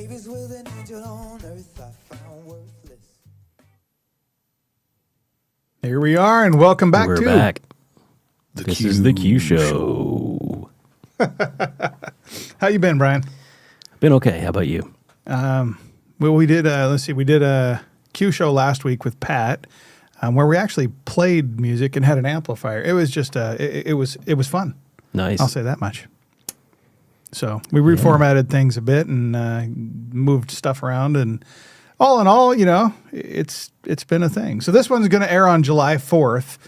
babies with an angel on earth I found worthless. Here we are, and welcome back We're to back. The This Q is the Q Show. How you been, Brian? Been okay. How about you? Well, we did. We did a Q Show last week with Pat, where we actually played music and had an amplifier. It was just it was fun. Nice. I'll say that much. So we reformatted things a bit and moved stuff around, and all in all, you know, it's been a thing. So this one's going to air on July 4th,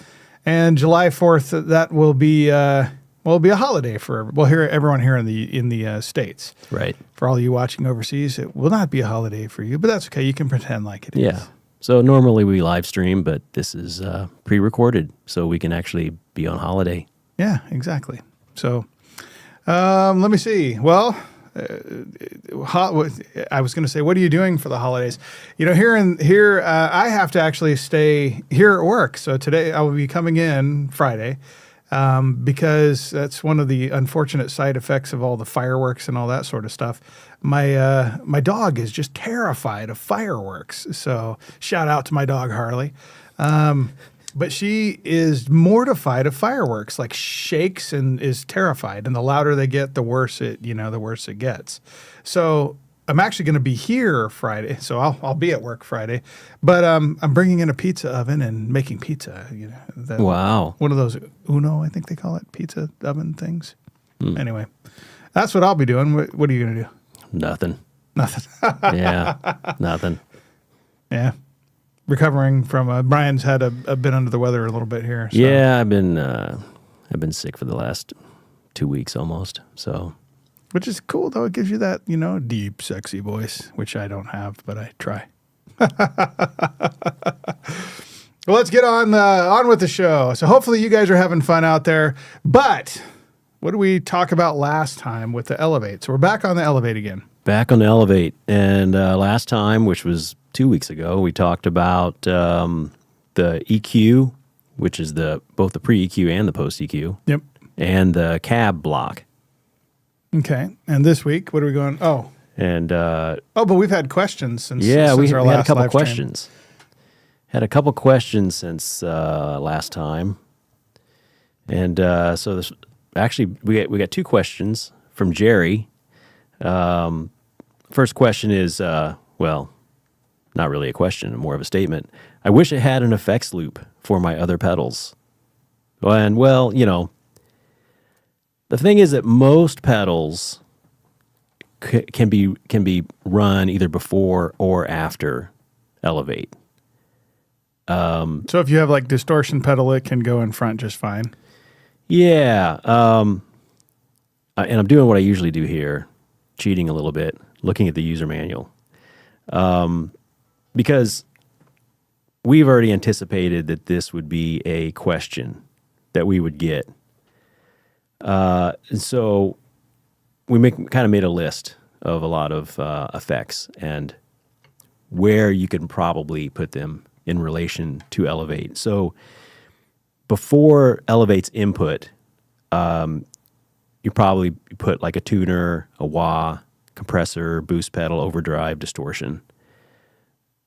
and July 4th that will be a holiday for everyone here in the States. Right. For all you watching overseas, it will not be a holiday for you, but that's okay. You can pretend like it is. Yeah. So normally we live stream, but this is pre-recorded, so we can actually be on holiday. Yeah, exactly. So let me see. Well, I was going to say, what are you doing for the holidays? You know, here, I have to actually stay here at work. So today I will be coming in Friday because that's one of the unfortunate side effects of all the fireworks and all that sort of stuff. My dog is just terrified of fireworks. So shout out to my dog, Harley. But she is mortified of fireworks, like shakes and is terrified. And the louder they get, the worse it gets. So I'm actually going to be here Friday. So I'll be at work Friday. But I'm bringing in a pizza oven and making pizza. You know, Wow. One of those Uno, I think they call it, pizza oven things. Anyway, that's what I'll be doing. What are you going to do? Nothing. Nothing. Yeah. Nothing. Yeah. Recovering from Brian's had a bit under the weather a little bit here. So. Yeah, I've been sick for the last 2 weeks almost. So, Which is cool though. It gives you that, you know, deep, sexy voice, which I don't have, but I try. Well, let's get on with the show. So hopefully you guys are having fun out there. But what did we talk about last time with the Elevate? So we're back on the Elevate again. back on the Elevate. And last time, which was 2 weeks ago, we talked about the EQ, which is both the pre-EQ and the post-EQ. Yep. And the cab block. Okay. And this week, what are we going? Oh. And but we've had questions since we our had a last couple live stream. questions. Had a couple questions since last time. And so this actually we got two questions from Jerry. First question is well, not really a question, more of a statement. I wish it had an effects loop for my other pedals. And well, you know, the thing is that most pedals can be run either before or after Elevate. So if you have like distortion pedal, it can go in front just fine. Yeah. And I'm doing what I usually do here, cheating a little bit, looking at the user manual. Because we've already anticipated that this would be a question that we would get. And so we kind of made a list of a lot of effects and where you can probably put them in relation to Elevate. So before Elevate's input, you probably put like a tuner, a wah, compressor, boost pedal, overdrive, distortion.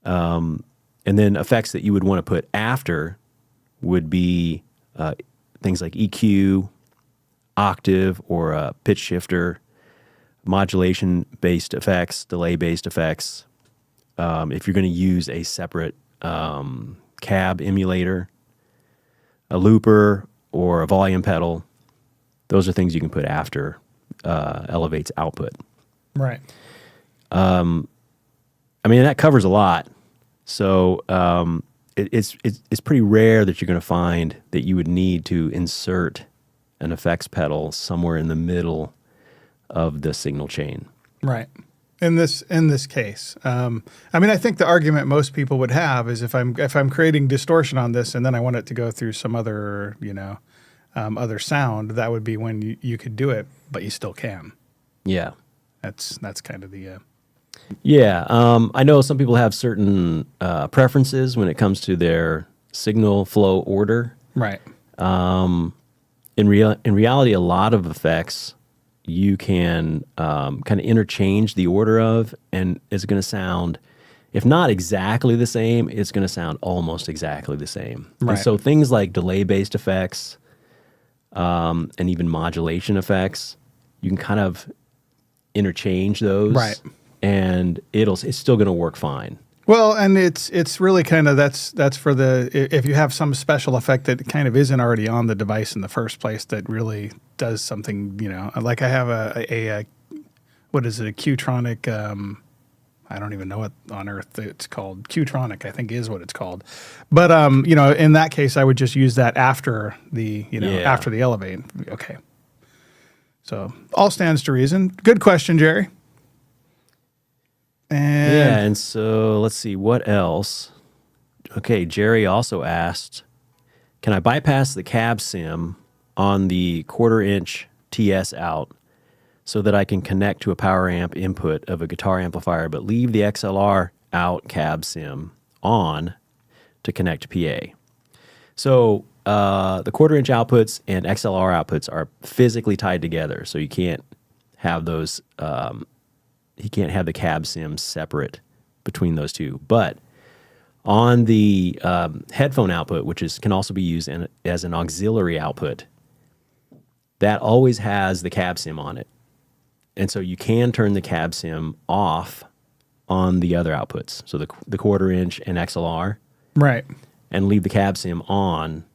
And then effects that you would want to put after would be things like EQ, octave, or a pitch shifter, modulation-based effects, delay-based effects. If you're going to use a separate cab emulator, a looper, or a volume pedal, those are things you can put after Elevate's output. Right. I mean, that covers a lot. So it's pretty rare that you're going to find that you would need to insert an effects pedal somewhere in the middle of the signal chain. Right. In this case, I mean, I think the argument most people would have is if I'm creating distortion on this and then I want it to go through some other, you know, other sound, that would be when you could do it, but you still can. Yeah. That's kind of the. Yeah. I know some people have certain preferences when it comes to their signal flow order. Right. In reality, a lot of effects you can kind of interchange the order of, and it's going to sound, if not exactly the same, it's going to sound almost exactly the same. Right. And so things like delay-based effects and even modulation effects, you can kind of interchange those, Right. and it's still going to work fine. Well, and it's really kind of that's for if you have some special effect that kind of isn't already on the device in the first place that really does something, like I have a what is it, a Qtronic, I don't even know what on earth it's called. Qtronic, I think, is what it's called. But in that case, I would just use that after the after the Elevate. Okay. So all stands to reason. Good question, Jerry. And so let's see, what else? Okay, Jerry also asked, can I bypass the cab sim on the 1/4-inch TS out so that I can connect to a power amp input of a guitar amplifier, but leave the XLR out cab sim on to connect to PA? So the 1/4-inch outputs and XLR outputs are physically tied together, so you can't have those. You can't have the cab sim separate between those two. But on the headphone output, which can also be used as an auxiliary output, that always has the cab sim on it. And so you can turn the cab sim off on the other outputs, so the 1/4-inch and XLR, Right. and leave the cab sim on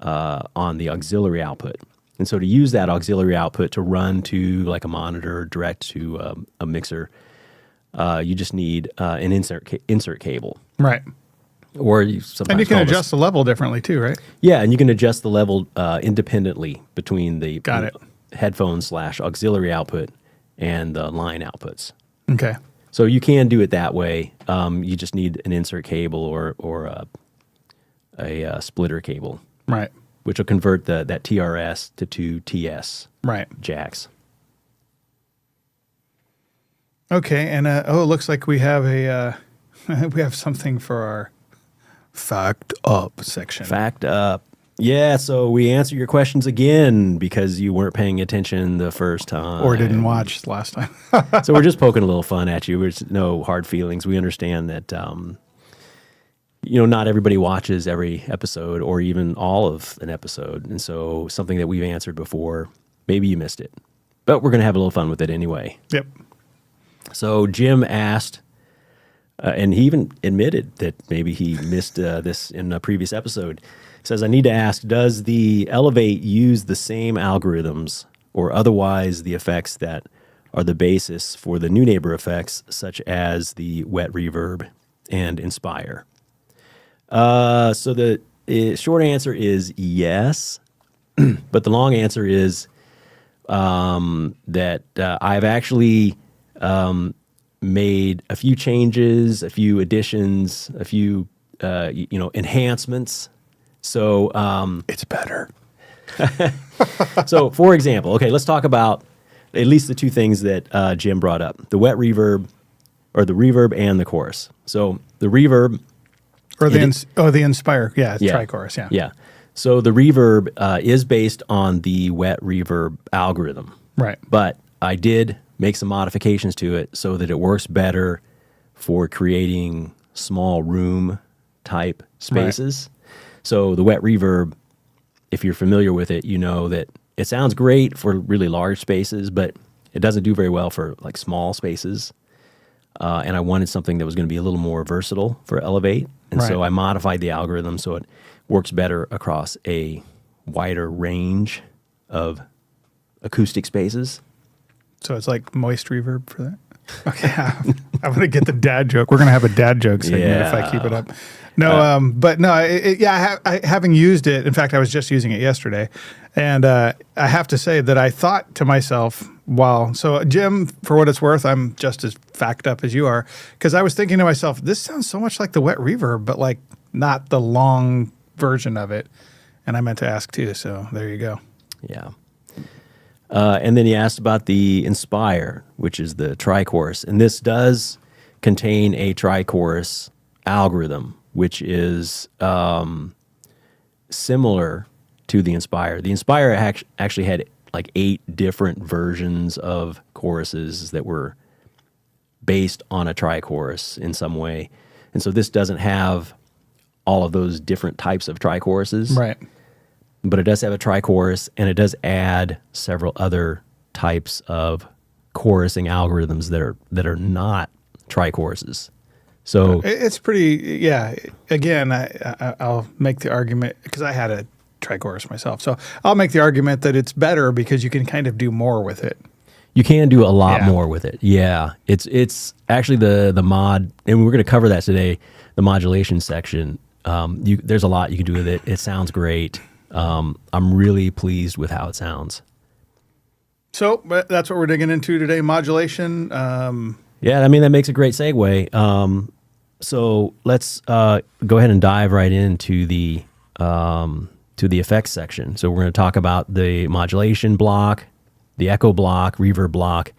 the auxiliary output. And so to use that auxiliary output to run to like a monitor, direct to a mixer, you just need an insert cable. Right. Or you sometimes And you can call this- adjust the level differently too, right? Yeah, and you can adjust the level independently between the Got it. headphone/auxiliary output and the line outputs. Okay. So you can do it that way. You just need an insert cable or a splitter cable, Right. which will convert that TRS to two TS Right. jacks. Okay. And it looks like we have we have something for our fact up section. Fact up. Yeah, so we answer your questions again because you weren't paying attention the first time. Or didn't watch last time. So we're just poking a little fun at you. There's no hard feelings. We understand that, not everybody watches every episode or even all of an episode. And so something that we've answered before, maybe you missed it. But we're going to have a little fun with it anyway. Yep. So Jim asked, and he even admitted that maybe he missed this in a previous episode. He says, I need to ask, does the Elevate use the same algorithms or otherwise the effects that are the basis for the new neighbor effects, such as the wet reverb and Inspire? So the short answer is yes, but the long answer is that I've actually made a few changes, a few additions, a few enhancements. So It's better. so for example, okay, let's talk about at least the two things that Jim brought up: the wet reverb, or the reverb and the chorus. So the reverb, Or the Inspire. Yeah. It's Yeah. tri-chorus. Yeah. yeah. So the reverb is based on the wet reverb algorithm. Right. But I did make some modifications to it so that it works better for creating small room type spaces. So the wet reverb, if you're familiar with it, you know that it sounds great for really large spaces, but it doesn't do very well for like small spaces. And I wanted something that was going to be a little more versatile for Elevate. And so Right. I modified the algorithm so it works better across a wider range of acoustic spaces. So it's like moist reverb for that. Okay. I'm going to get the dad joke. We're going to have a dad joke segment if I keep it up. No, but no, having used it, in fact, I was just using it yesterday. And I have to say that I thought to myself, wow. So, Jim, for what it's worth, I'm just as fact up as you are. Because I was thinking to myself, this sounds so much like the wet reverb, but like not the long version of it. And I meant to ask too. So there you go. Yeah. And then he asked about the Inspire, which is the tri-chorus. And this does contain a tri-chorus algorithm, which is similar to the Inspire. The Inspire actually had like 8 different versions of choruses that were based on a tri-chorus in some way. And so this doesn't have all of those different types of tri-choruses. Right. But it does have a tri-chorus, and it does add several other types of chorusing algorithms that are not tri-choruses. So It's pretty, yeah. Again, I'll make the argument, because I had a tri-chorus myself, so I'll make the argument that it's better because you can kind of do more with it. you can do a lot Yeah. more with it. Yeah, it's actually the mod, and we're going to cover that today. The modulation section. There's a lot you can do with it. It sounds great. I'm really pleased with how it sounds. So but that's what we're digging into today, modulation. Yeah, I mean, that makes a great segue. So let's go ahead and dive right into the effects section. So we're going to talk about the modulation block, the echo block, reverb block,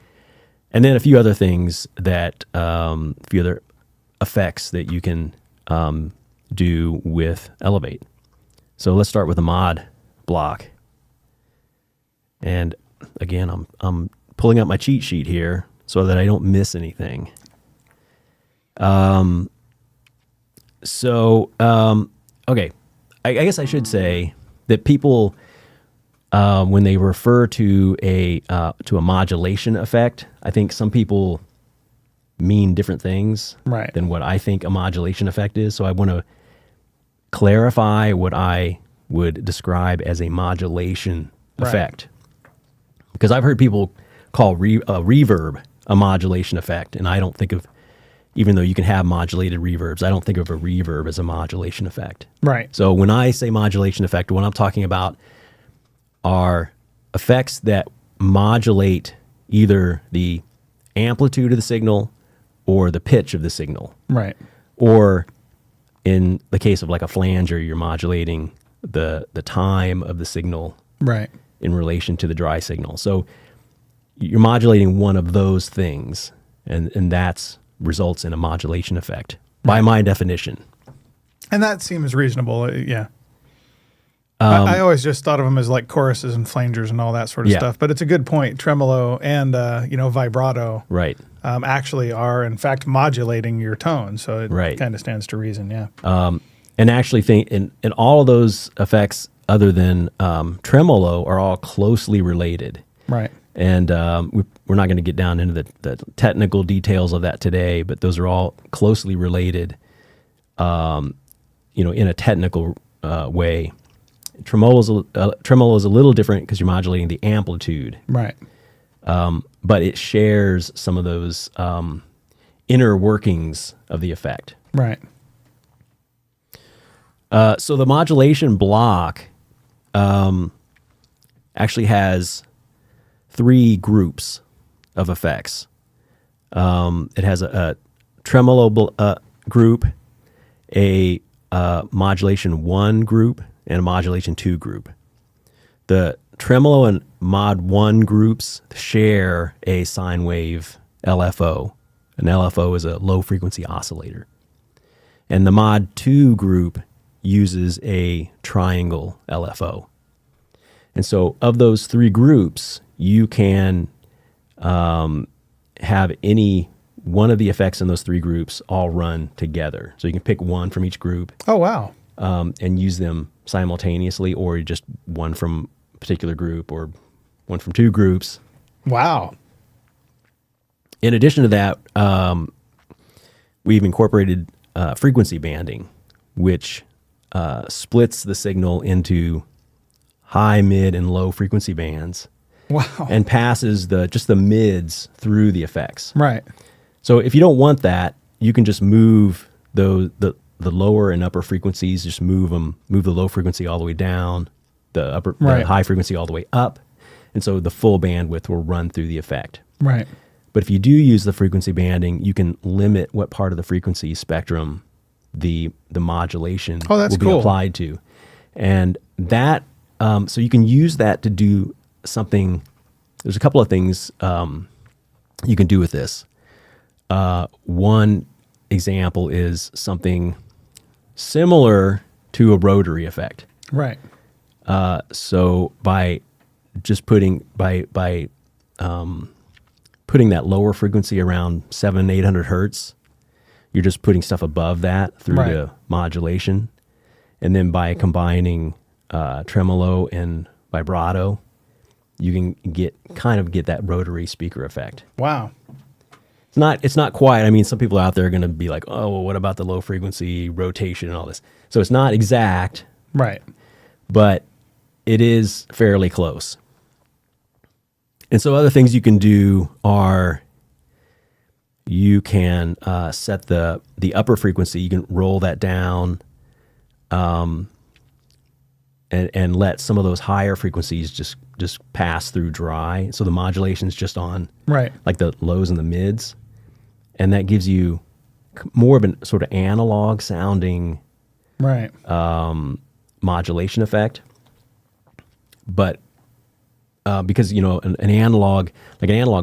and then a few other things that, a few other effects that you can do with Elevate. So let's start with the mod block. And again, I'm pulling up my cheat sheet here so that I don't miss anything. Okay. I guess I should say that people, when they refer to a modulation effect, I think some people mean different things Right. than what I think a modulation effect is. So I want to clarify what I would describe as a modulation Right. effect. Because I've heard people call reverb a modulation effect, and I don't think of, even though you can have modulated reverbs, I don't think of a reverb as a modulation effect. Right. So when I say modulation effect, what I'm talking about are effects that modulate either the amplitude of the signal or the pitch of the signal. Right. Or in the case of like a flanger, you're modulating the time of the signal Right. in relation to the dry signal. So you're modulating one of those things, and that's results in a modulation effect by my definition. And that seems reasonable. Yeah. I always just thought of them as like choruses and flangers and all that sort of Yeah. stuff. But it's a good point. Tremolo and vibrato Right. actually are in fact modulating your tone. So it Right. kind of stands to reason. Yeah. And actually think in all of those effects other than tremolo are all closely related. Right. And we're not going to get down into the technical details of that today, but those are all closely related, in a technical way. Tremolo is a little different because you're modulating the amplitude, Right. but it shares some of those inner workings of the effect. Right. So the modulation block actually has 3 groups of effects. It has a tremolo group, a modulation 1 group, and a modulation 2 group. The tremolo and mod 1 groups share a sine wave LFO. An LFO is a low frequency oscillator. And the mod 2 group uses a triangle LFO. And so of those 3 groups, you can have any one of the effects in those 3 groups all run together. So you can pick one from each group Oh, wow. and use them simultaneously, or just one from a particular group or one from 2 groups. Wow. In addition to that, we've incorporated frequency banding, which splits the signal into high, mid, and low frequency bands, Wow. and passes just the mids through the effects. Right. So if you don't want that, you can just move the lower and upper frequencies. Just move the low frequency all the way down, the Right. high frequency all the way up, and so the full bandwidth will run through the effect. Right. But if you do use the frequency banding, you can limit what part of the frequency spectrum the modulation Oh, that's will be cool. applied to. And that, so you can use that to do something. There's a couple of things you can do with this. One example is something similar to a rotary effect. Right. So by just putting putting that lower frequency around 700-800 hertz. You're just putting stuff above that through Right. the modulation, and then by combining tremolo and vibrato, you can get that rotary speaker effect. Wow. It's not quiet. I mean, some people out there are going to be like, oh, well, what about the low frequency rotation and all this? So it's not exact, Right. but it is fairly close. And so other things you can do are you can set the upper frequency. You can roll that down and let some of those higher frequencies just pass through dry. So the modulation's just on Right. like the lows and the mids. And that gives you more of a sort of analog sounding Right. modulation effect. But because, you know, an analog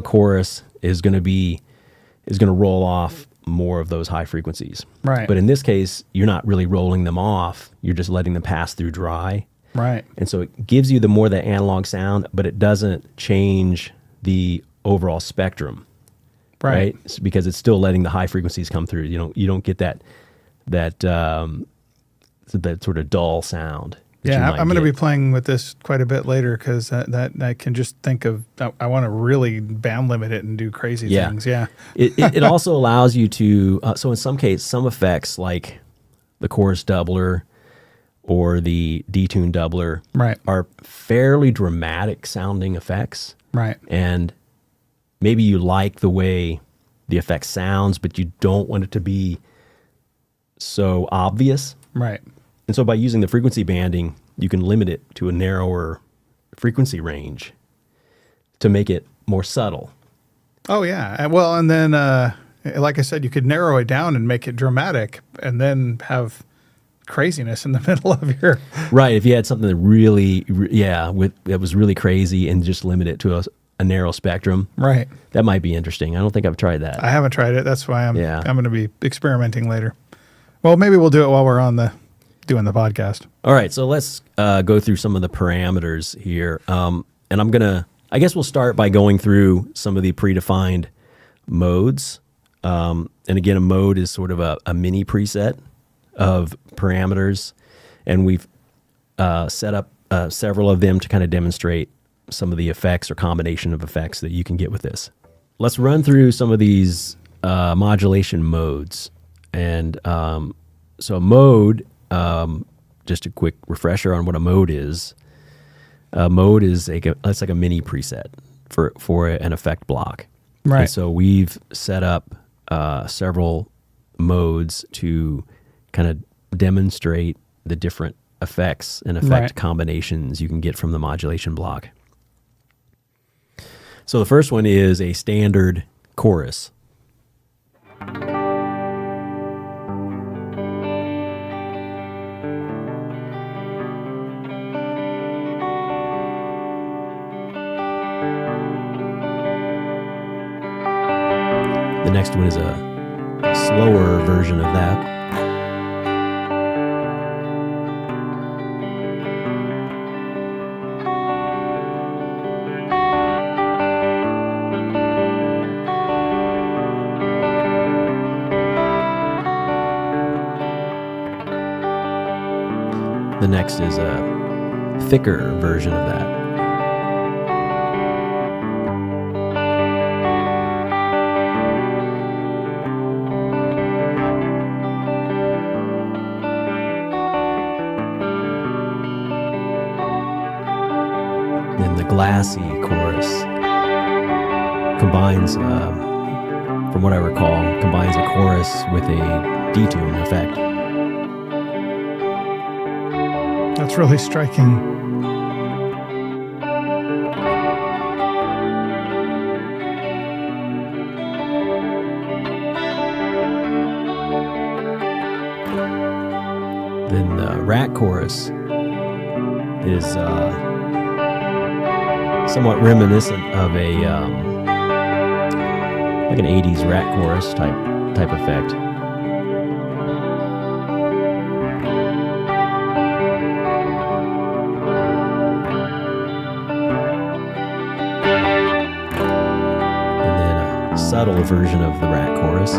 chorus is going to roll off more of those high frequencies. Right. But in this case, you're not really rolling them off. You're just letting them pass through dry. Right. And so it gives you the more the analog sound, but it doesn't change the overall spectrum. Right. It's because it's still letting the high frequencies come through. You don't get that sort of dull sound. Yeah, I'm going to be playing with this quite a bit later because that I can just think of. I want to really band limit it and do crazy things. Yeah. It also allows you to. So in some effects like the chorus doubler or the detune doubler, Right. are fairly dramatic sounding effects. Right. And maybe you like the way the effect sounds, but you don't want it to be so obvious. Right. And so by using the frequency banding, you can limit it to a narrower frequency range to make it more subtle. Oh yeah. Well, and then like I said, you could narrow it down and make it dramatic, and then have craziness in the middle of your. Right. If you had something that really, that was really crazy and just limit it to a narrow spectrum. Right. That might be interesting. I don't think I've tried that. I haven't tried it. That's why I'm Yeah. going to be experimenting later. Well, maybe we'll do it while we're doing the podcast. All right. So let's go through some of the parameters here. And I guess we'll start by going through some of the predefined modes. And again, a mode is sort of a mini preset of parameters. And we've set up several of them to kind of demonstrate some of the effects or combination of effects that you can get with this. Let's run through some of these modulation modes. And so a mode, just a quick refresher on what a mode is. A mode is it's like a mini preset for an effect block. Right. And so we've set up several modes to kind of demonstrate the different effects and effect combinations you can get from the modulation block. So the first one is a standard chorus. The next one is a slower version of that. The next is a thicker version of that. Then the glassy chorus combines, from what I recall, a chorus with a detune effect. That's really striking. Then the rat chorus is somewhat reminiscent of a like an 80s rat chorus type effect. subtle version of the rat chorus.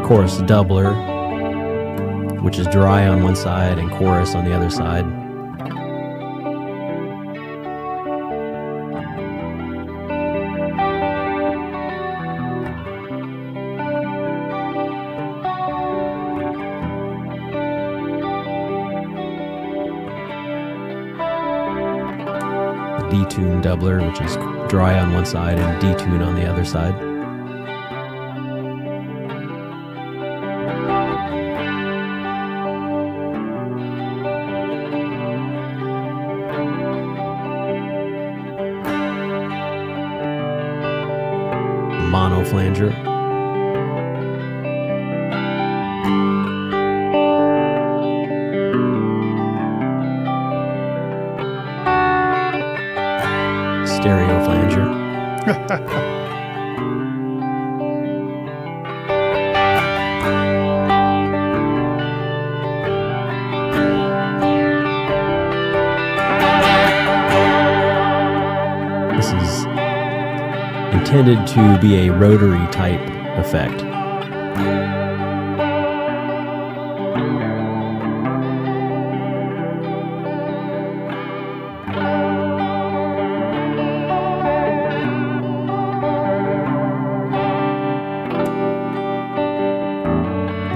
Chorus doubler, which is dry on one side and chorus on the other side. D-tune doubler, which is dry on one side and D-tune on the other side. Mono flanger. Stereo flanger. This is intended to be a rotary type effect.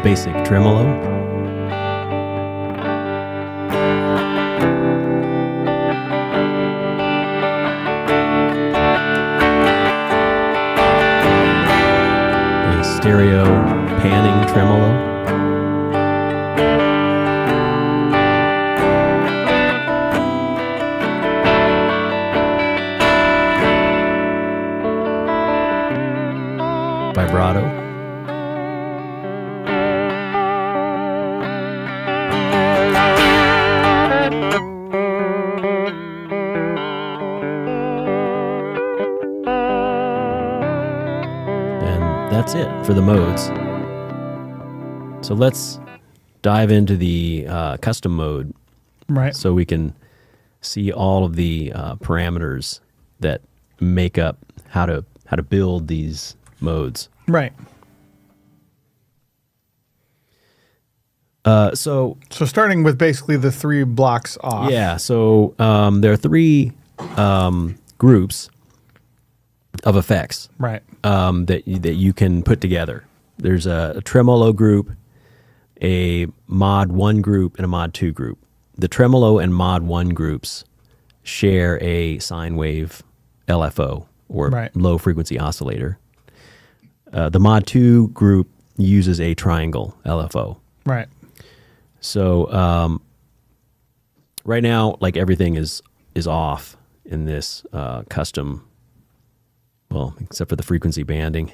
Basic tremolo. A stereo panning tremolo. Vibrato. That's it for the modes. So let's dive into the custom mode, Right. so we can see all of the parameters that make up how to build these modes. Right. So starting with basically the 3 blocks off. yeah, so there are 3 groups of effects. Right. That you can put together. There's a tremolo group, a mod 1 group, and a mod 2 group. The tremolo and mod 1 groups share a sine wave LFO, or Right. low frequency oscillator. The mod 2 group uses a triangle LFO. Right. So right now, like, everything is off in this custom. Well, except for the frequency banding,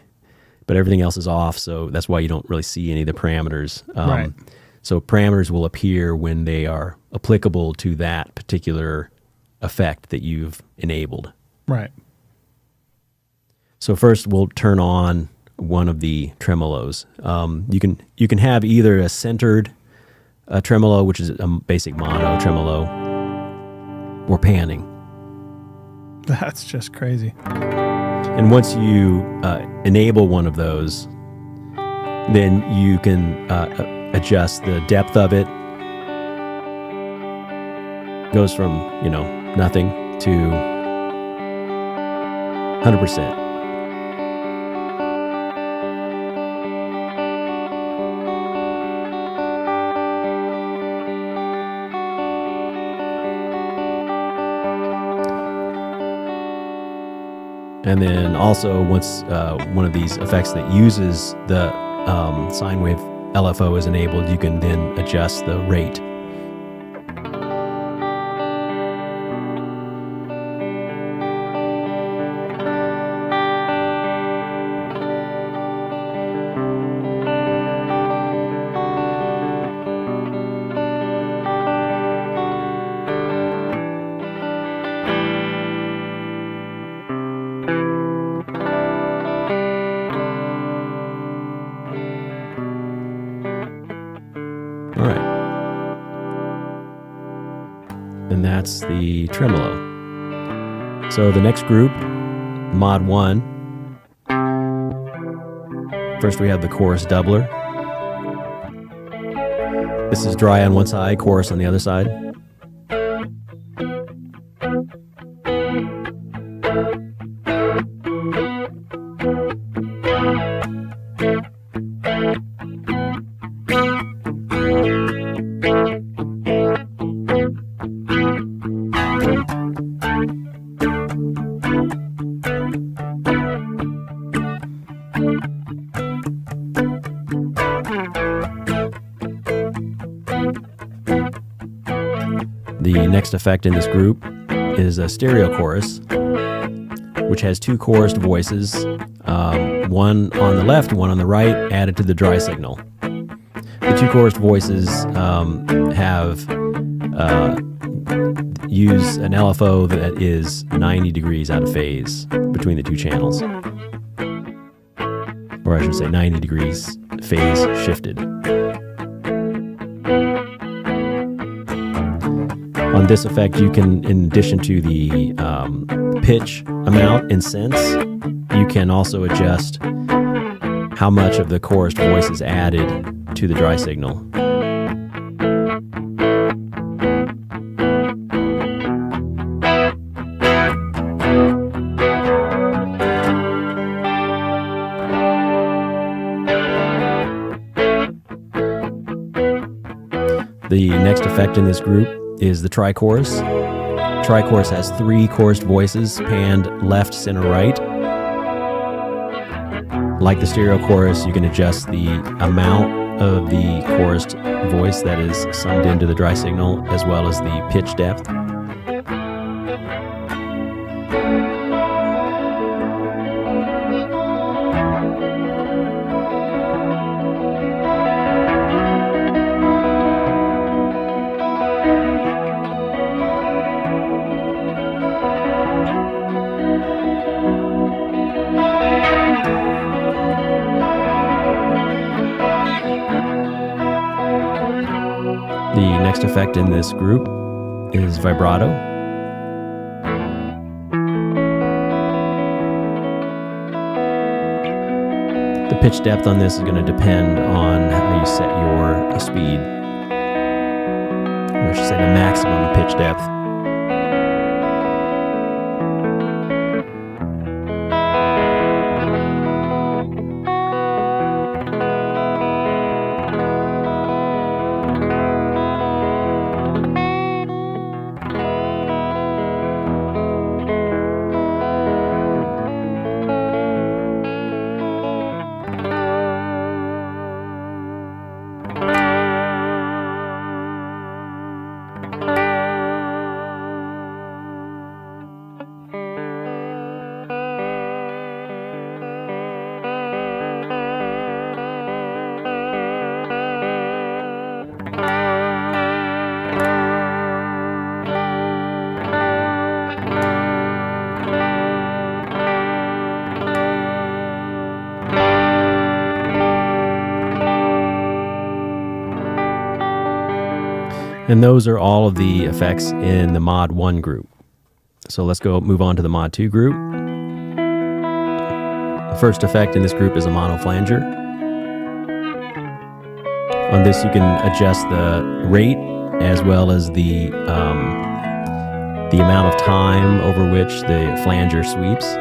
but everything else is off, so that's why you don't really see any of the parameters. Right. So parameters will appear when they are applicable to that particular effect that you've enabled. Right. So first, we'll turn on one of the tremolos. You can have either a centered tremolo, which is a basic mono tremolo, or panning. That's just crazy. And once you enable one of those, then you can adjust the depth of it. Goes from, nothing to 100%. And then also, once one of these effects that uses the sine wave LFO is enabled, you can then adjust the rate. and that's the tremolo. So the next group, Mod 1. First we have the chorus doubler. This is dry on one side, chorus on the other side. The next effect in this group is a stereo chorus, which has two chorused voices, one on the left, one on the right, added to the dry signal. The two chorused voices use an LFO that is 90 degrees out of phase between the two channels. Or I should say 90 degrees phase shifted. On this effect, you can, in addition to the pitch amount and sense, you can also adjust how much of the chorused voice is added to the dry signal. The next effect in this group is the tri-chorus. Tri-chorus has three chorused voices panned left, center, right. Like the stereo chorus, you can adjust the amount of the chorused voice that is summed into the dry signal, as well as the pitch depth. The next effect in this group is vibrato. The pitch depth on this is going to depend on how you set your speed. Or I should say the maximum pitch depth. And those are all of the effects in the Mod 1 group. So let's move on to the Mod 2 group. The first effect in this group is a mono flanger. On this you can adjust the rate as well as the amount of time over which the flanger sweeps.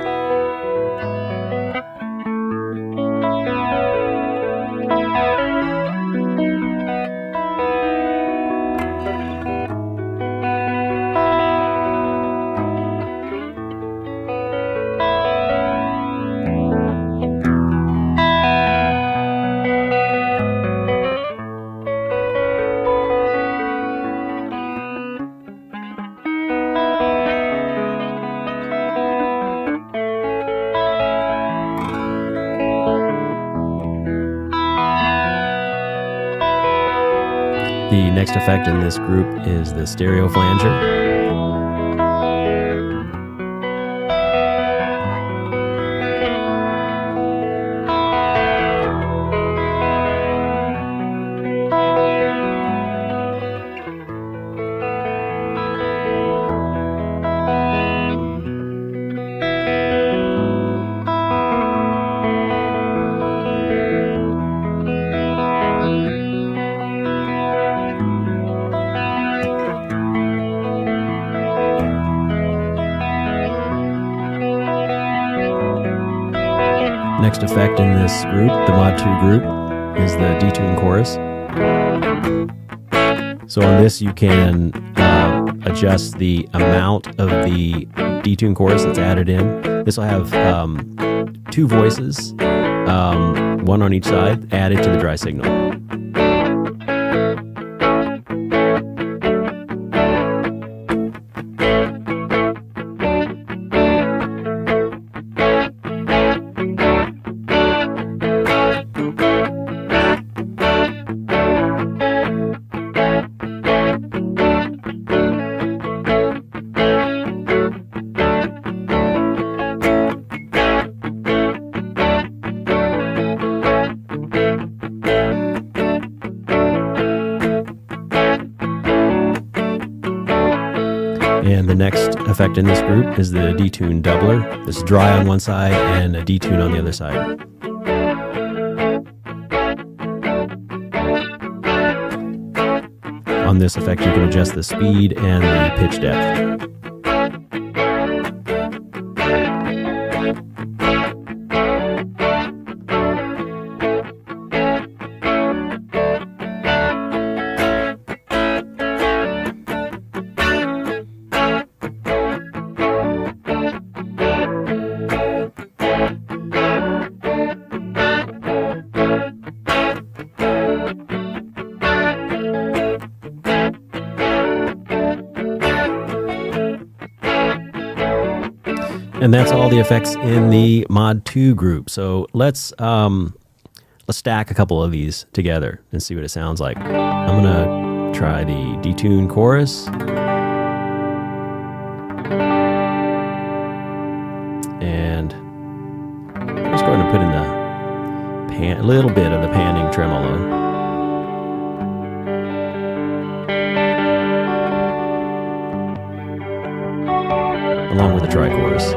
The next effect in this group is the stereo flanger. next effect in this group, the Mod 2 group, is the detune chorus. So on this, you can adjust the amount of the detune chorus that's added in. This will have 2 voices, one on each side, added to the dry signal. And the next effect in this group is the detune doubler. This is dry on one side and a detune on the other side. On this effect, you can adjust the speed and the pitch depth. And that's all the effects in the Mod 2 group. So let's stack a couple of these together and see what it sounds like. I'm gonna try the detune chorus. And let's go ahead and put in the a little bit of the panning tremolo. Along with the tri-chorus.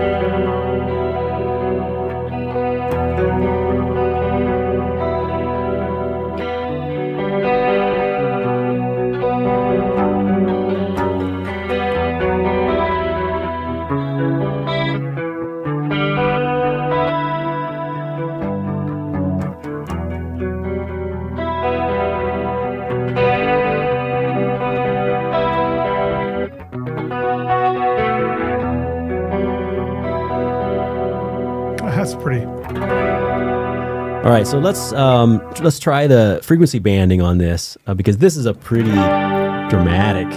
That's pretty. All right, so let's try the frequency banding on this because this is a pretty dramatic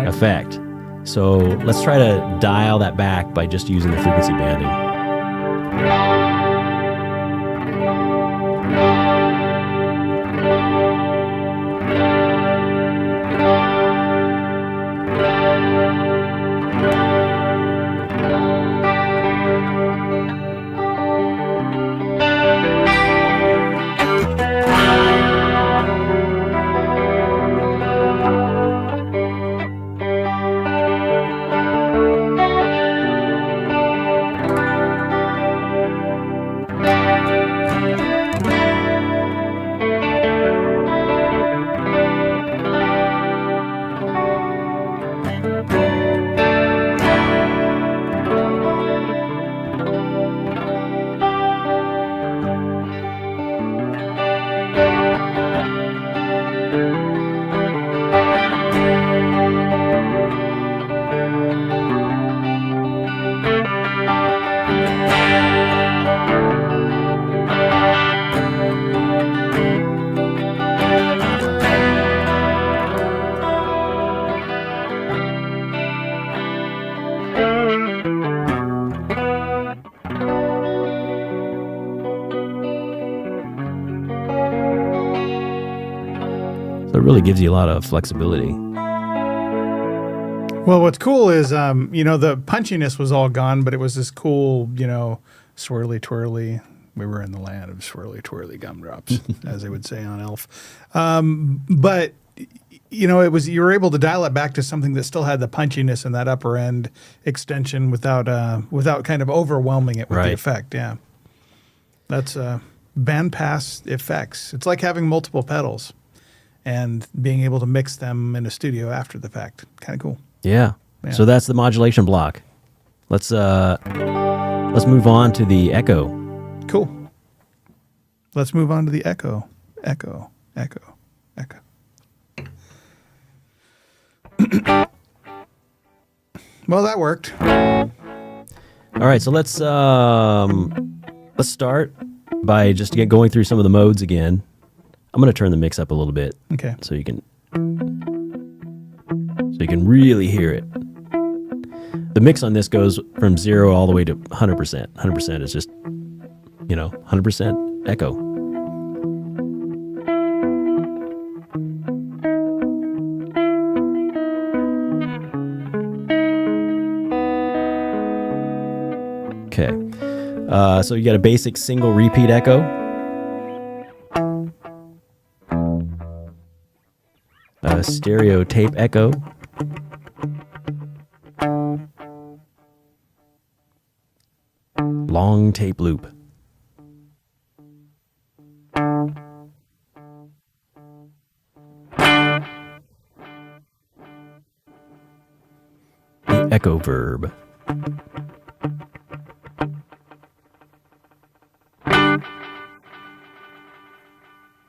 effect. So let's try to dial that back by just using the frequency banding. So it really gives you a lot of flexibility. Well, what's cool is, the punchiness was all gone, but it was this cool, swirly twirly. We were in the land of swirly twirly gumdrops, as they would say on Elf. But you were able to dial it back to something that still had the punchiness and that upper end extension without kind of overwhelming it with the effect. Yeah, that's bandpass effects. It's like having multiple pedals and being able to mix them in a studio after the fact. Kind of cool. Yeah. So that's the modulation block. Let's move on to the echo. Cool. Let's move on to the echo. Echo. Well, that worked. All right, so let's start by just going through some of the modes again. I'm going to turn the mix up a little bit, Okay. so you can really hear it. The mix on this goes from 0 all the way to 100%. 100% is just 100% echo. Okay, so you got a basic single repeat echo. A stereo tape echo. Long tape loop. The echo verb.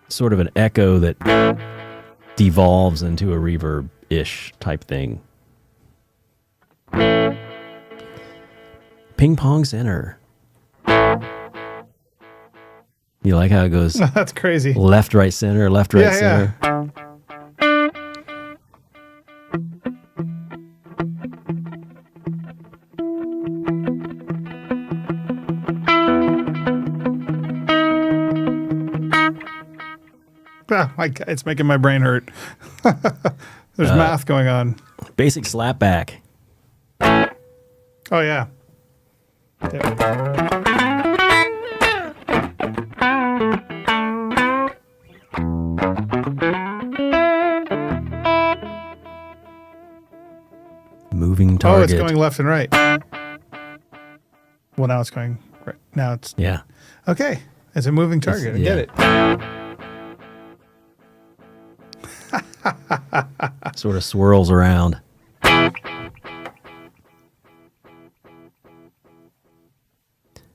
Sort of an echo that devolves into a reverb-ish type thing. Ping pong center. You like how it goes That's crazy. left, right, center, left, right, center? Oh, my God, it's making my brain hurt. There's math going on. Basic slapback. Oh, yeah. Moving Oh, target. it's going left and right. Well, now it's going right. Now it's Yeah. okay. It's a moving target. I get it. Sort of swirls around.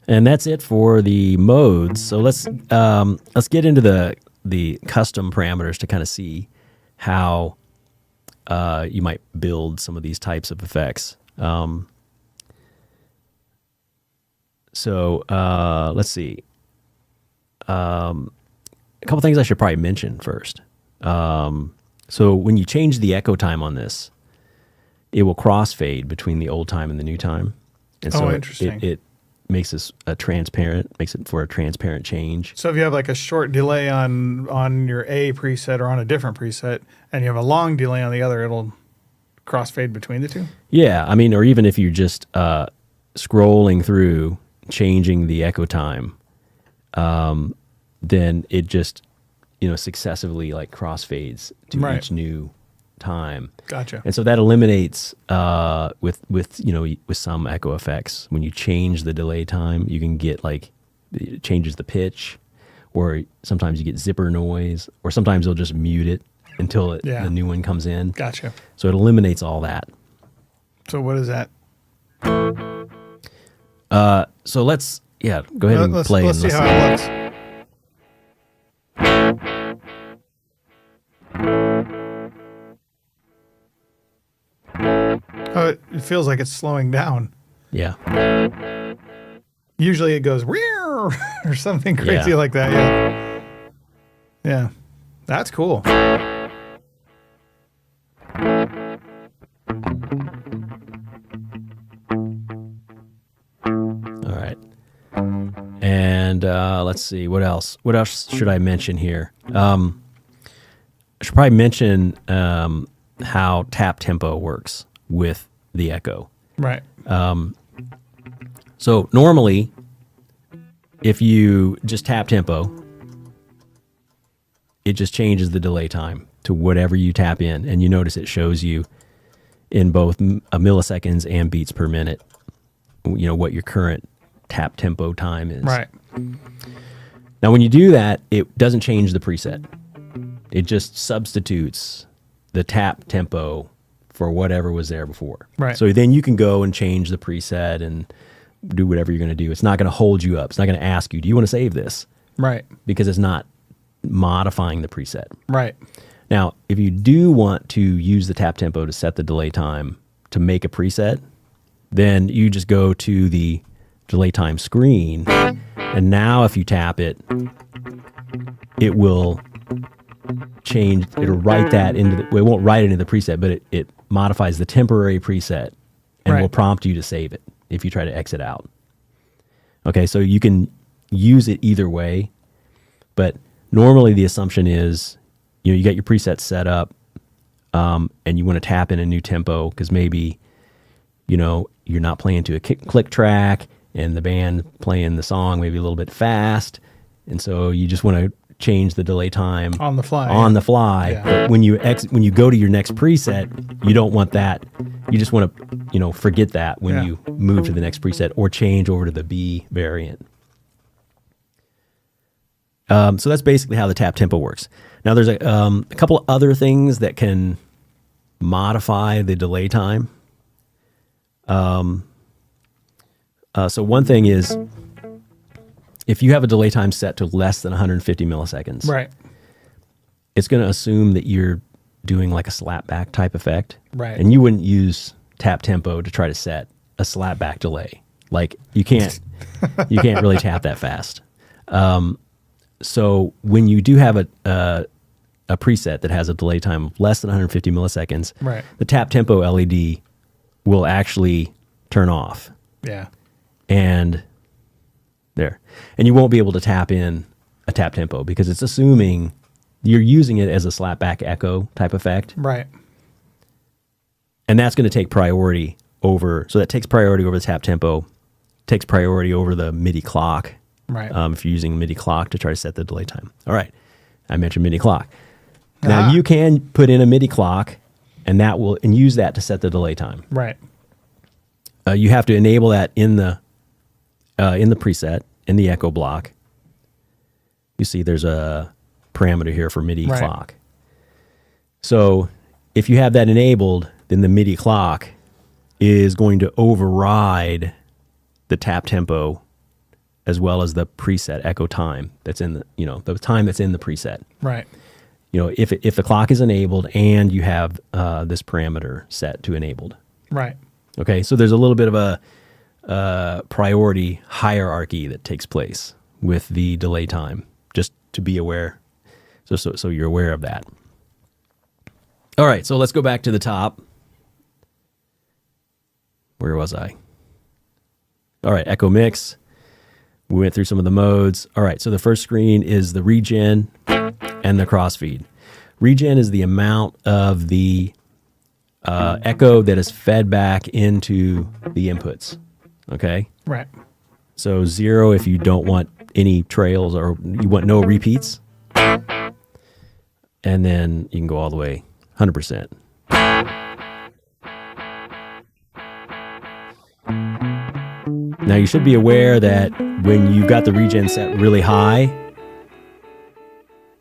And that's it for the modes. So let's get into the custom parameters to kind of see how you might build some of these types of effects. So let's see. A couple things I should probably mention first. So when you change the echo time on this, it will crossfade between the old time and the new time. And so interesting. it makes this makes it for a transparent change. So if you have like a short delay on your A preset or on a different preset, and you have a long delay on the other, it'll crossfade between the two? Yeah, I mean, or even if you're just scrolling through, changing the echo time, then it just successively like crossfades to each new time. Gotcha. And so that eliminates with some echo effects. When you change the delay time, you can get like it changes the pitch, or sometimes you get zipper noise, or sometimes they'll just mute it until the new one comes in. Gotcha. So it eliminates all that. So what is that? So let's go ahead and play. Let's see how it looks. Oh, it feels like it's slowing down. Yeah. Usually it goes or something crazy like that. Yeah. Yeah. That's cool. All right. And let's see, what else? What else should I mention here? I should probably mention how tap tempo works with the echo. Right. So normally, if you just tap tempo, it just changes the delay time to whatever you tap in. And you notice it shows you in both milliseconds and beats per minute, what your current tap tempo time is. Right. Now, when you do that, it doesn't change the preset. It just substitutes the tap tempo for whatever was there before. Right. So then you can go and change the preset and do whatever you're going to do. It's not going to hold you up. It's not going to ask you, do you want to save this? Right. because it's not modifying the preset. Right. Now, if you do want to use the tap tempo to set the delay time to make a preset, then you just go to the delay time screen, and now if you tap it, it will change. It'll write that into the, well, it won't write it into the preset, but it modifies the temporary preset and Right. will prompt you to save it if you try to exit out. Okay, so you can use it either way, but normally the assumption is, you got your presets set up, and you want to tap in a new tempo because maybe, you're not playing to a click track and the band playing the song maybe a little bit fast, and so you just want to change the delay time On the fly. Yeah. But when you go to your next preset, you don't want that. You just want to forget that when you move to the next preset or change over to the B variant. So that's basically how the tap tempo works. Now there's a couple other things that can modify the delay time. So one thing is, if you have a delay time set to less than 150 milliseconds, Right. it's going to assume that you're doing like a slapback type effect. Right. And you wouldn't use tap tempo to try to set a slapback delay. Like you can't really tap that fast. So when you do have a preset that has a delay time of less than 150 milliseconds, Right. the tap tempo LED will actually turn off. Yeah. And you won't be able to tap in a tap tempo because it's assuming you're using it as a slapback echo type effect. Right. And that's going to take priority over. So that takes priority over the tap tempo, takes priority over the MIDI clock. Right. If you're using MIDI clock to try to set the delay time. All right. I mentioned MIDI clock. Now you can put in a MIDI clock and use that to set the delay time. Right. You have to enable that in the preset, in the echo block. You see there's a parameter here for MIDI clock. So if you have that enabled, then the MIDI clock is going to override the tap tempo as well as the preset echo time that's in the time that's in the preset. Right. If the clock is enabled and you have this parameter set to enabled. Right. Okay, so there's a little bit of a priority hierarchy that takes place with the delay time, just to be aware. So you're aware of that. All right, so let's go back to the top. Where was I? All right, Echo Mix. We went through some of the modes. All right, so the first screen is the regen and the crossfeed. Regen is the amount of the echo that is fed back into the inputs. Okay? Right. So 0 if you don't want any trails or you want no repeats. And then you can go all the way 100%. Now you should be aware that when you've got the regen set really high,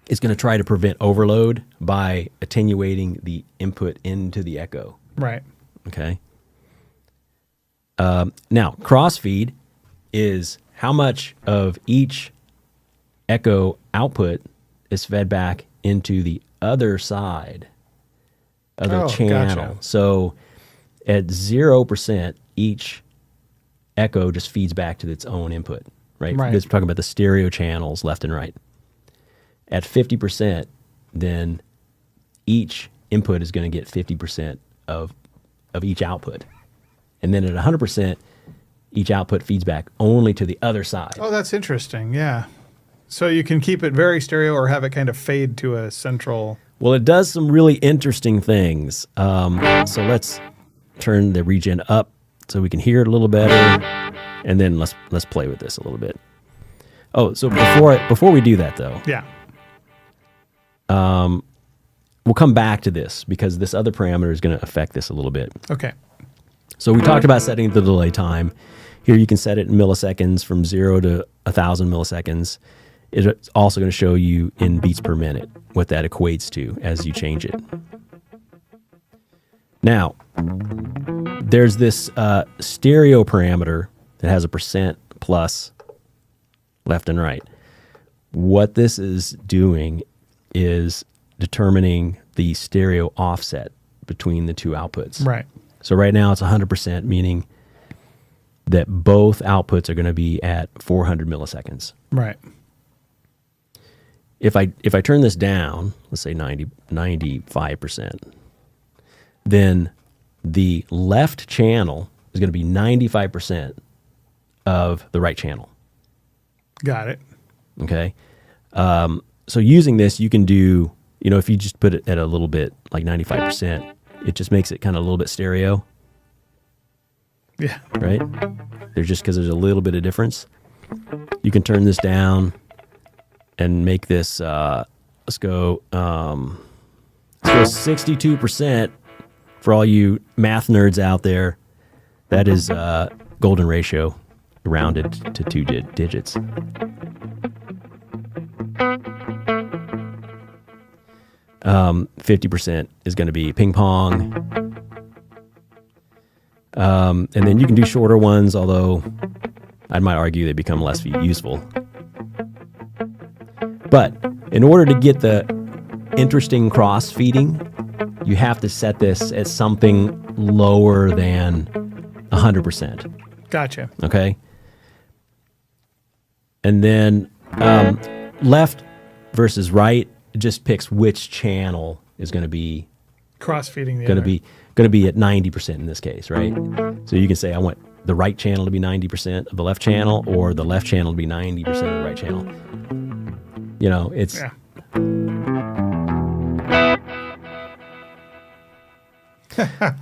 it's going to try to prevent overload by attenuating the input into the echo. Right. Okay. Now, crossfeed is how much of each echo output is fed back into the other side of the channel. Gotcha. So at 0%, each echo just feeds back to its own input, right? Right. Because we're talking about the stereo channels left and right. At 50%, then each input is going to get 50% of each output. And then at 100%, each output feeds back only to the other side. Oh, that's interesting. Yeah. So you can keep it very stereo or have it kind of fade to a central. Well, it does some really interesting things. So let's turn the regen up so we can hear it a little better, and then let's play with this a little bit. Oh, so before we do that though, Yeah. we'll come back to this because this other parameter is going to affect this a little bit. Okay. So we talked about setting the delay time. Here you can set it in milliseconds from 0 to 1,000 milliseconds. It's also going to show you in beats per minute what that equates to as you change it. Now, there's this stereo parameter that has a % plus left and right. what this is doing is determining the stereo offset between the two outputs. Right. So right now it's 100%, meaning that both outputs are going to be at 400 milliseconds. Right. If I turn this down, let's say 95%, then the left channel is going to be 95% of the right channel. Got it. Okay. So using this, you can do, if you just put it at a little bit, like 95%, it just makes it kind of a little bit stereo, Yeah. right? Because there's a little bit of difference. You can turn this down and make this, let's go 62% for all you math nerds out there. That is golden ratio rounded to two digits. 50% is going to be ping pong. And then you can do shorter ones, although I might argue they become less useful. But in order to get the interesting cross feeding, you have to set this at something lower than 100%. Gotcha. Okay? And then left versus right, it just picks which channel is going to be Cross-feeding the going to other. be at 90% in this case, right? So you can say I want the right channel to be 90% of the left channel, or the left channel to be 90% of the right channel. It's Yeah.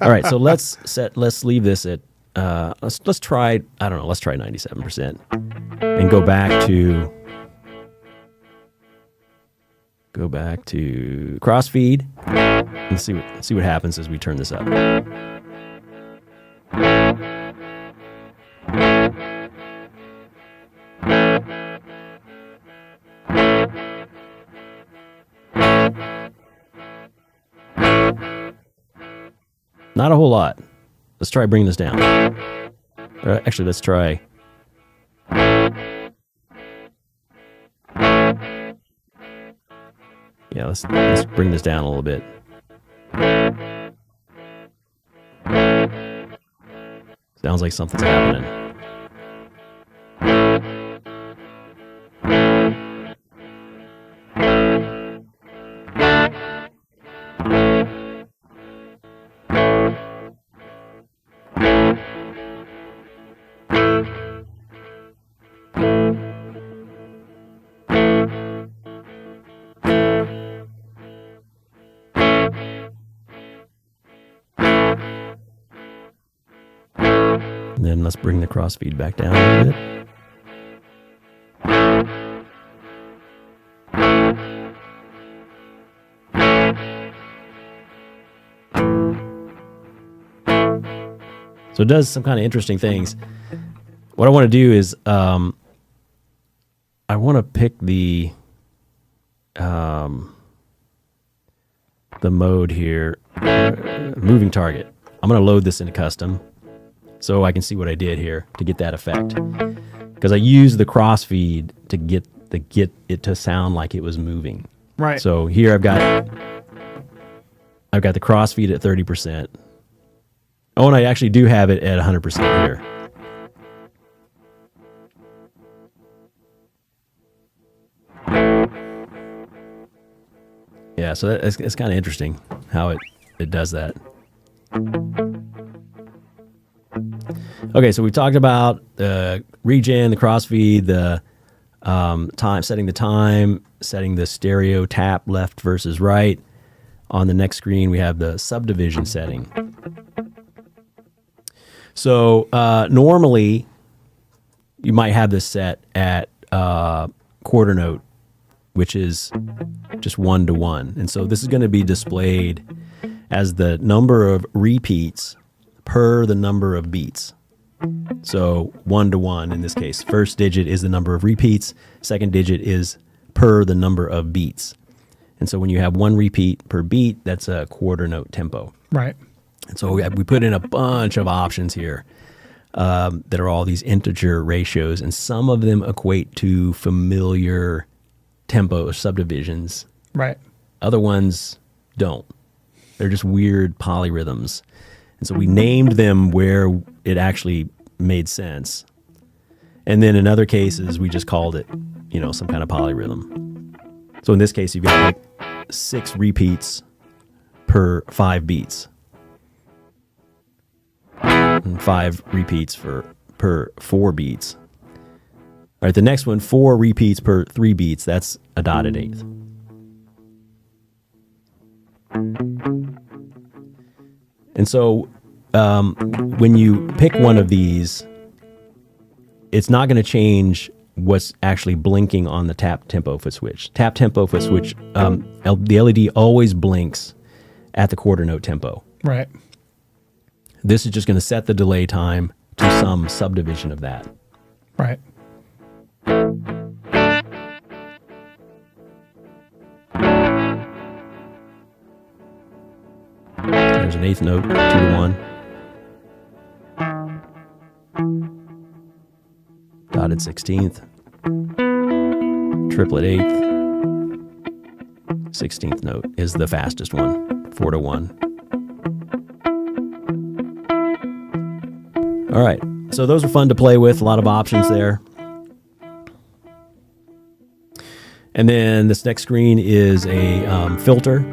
all right. So let's leave this at let's try 97% and go back to crossfeed and see what happens as we turn this up. Not a whole lot. Let's try bringing this down. Actually, let's try. Yeah, let's bring this down a little bit. Sounds like something's happening. And then let's bring the crossfeed back down a little bit. So it does some kind of interesting things. What I want to do is I want to pick the mode here, moving target. I'm going to load this into custom so I can see what I did here to get that effect. Because I used the crossfeed to get it to sound like it was moving. Right. So here I've got the crossfeed at 30%. Oh, and I actually do have it at 100% here. Yeah, so it's kind of interesting how it does that. Okay, so we talked about the regen, the crossfeed, the time, setting the stereo tap left versus right. On the next screen, we have the subdivision setting. So normally, you might have this set at quarter note, which is just 1-to-1. And so this is going to be displayed as the number of repeats per the number of beats. So 1-to-1 in this case. First digit is the number of repeats. Second digit is per the number of beats. And so when you have one repeat per beat, that's a quarter note tempo. Right. And so we put in a bunch of options here that are all these integer ratios, and some of them equate to familiar tempo subdivisions. Right. Other ones don't. They're just weird polyrhythms. And so we named them where it actually made sense. And then in other cases, we just called it, some kind of polyrhythm. So in this case, you've got like 6 repeats per 5 beats. And 5 repeats per 4 beats. All right, the next one, 4 repeats per 3 beats. That's a dotted eighth. And so when you pick one of these, it's not going to change what's actually blinking on the tap tempo foot switch. Tap tempo foot switch, the LED always blinks at the quarter note tempo. Right. This is just going to set the delay time to some subdivision of that. Right. There's an eighth note, 2 to 1. Dotted 16th. Triplet eighth. 16th note is the fastest one, 4 to 1. All right, so those are fun to play with, a lot of options there. And then this next screen is a filter.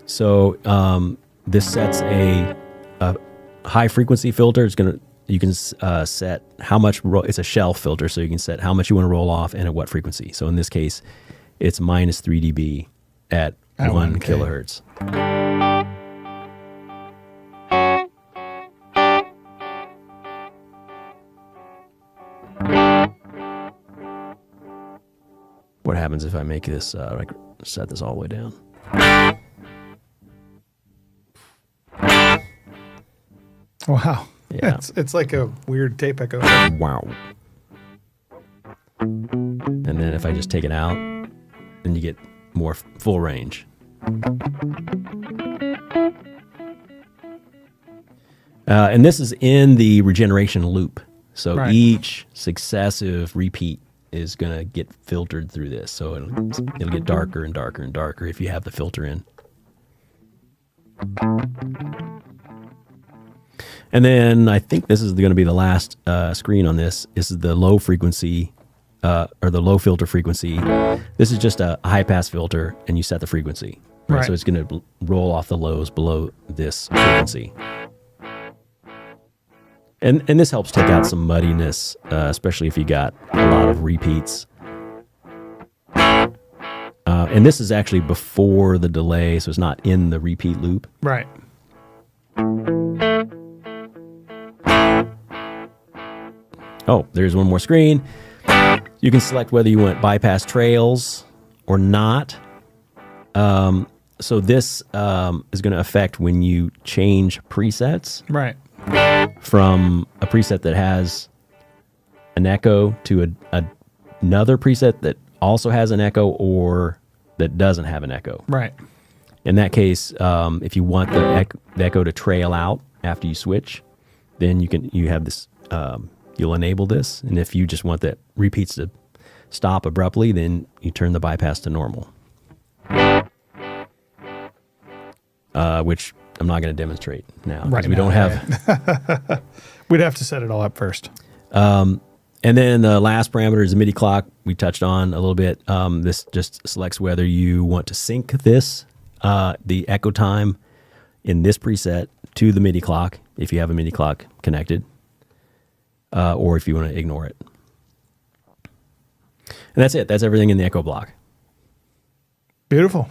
So this sets a high frequency filter. You can set how much. It's a shelf filter, so you can set how much you want to roll off and at what frequency. So in this case, it's minus 3 dB at 1 kilohertz. What happens if I make this, set this all the way down? Wow. Yeah. It's like a weird tape echo. Wow. And then if I just take it out, then you get more full range. And this is in the regeneration loop. So Right. each successive repeat is going to get filtered through this. So it'll get darker and darker and darker if you have the filter in. And then I think this is going to be the last screen on this. This is the low frequency or the low filter frequency. This is just a high pass filter, and you set the frequency. Right? So it's going to roll off the lows below this frequency. And this helps take out some muddiness, especially if you got a lot of repeats. And this is actually before the delay, so it's not in the repeat loop. Right. Oh, there's one more screen. You can select whether you want bypass trails or not. So this is going to affect when you change presets. Right. From a preset that has an echo to another preset that also has an echo or that doesn't have an echo. Right. In that case, if you want the echo to trail out after you switch, then you have this, you'll enable this. And if you just want that repeats to stop abruptly, then you turn the bypass to normal. Which I'm not going to demonstrate now because we don't have. We'd have to set it all up first. And then the last parameter is the MIDI clock. We touched on a little bit. This just selects whether you want to sync this, the echo time in this preset to the MIDI clock, if you have a MIDI clock connected, or if you want to ignore it. And that's it. That's everything in the echo block. Beautiful.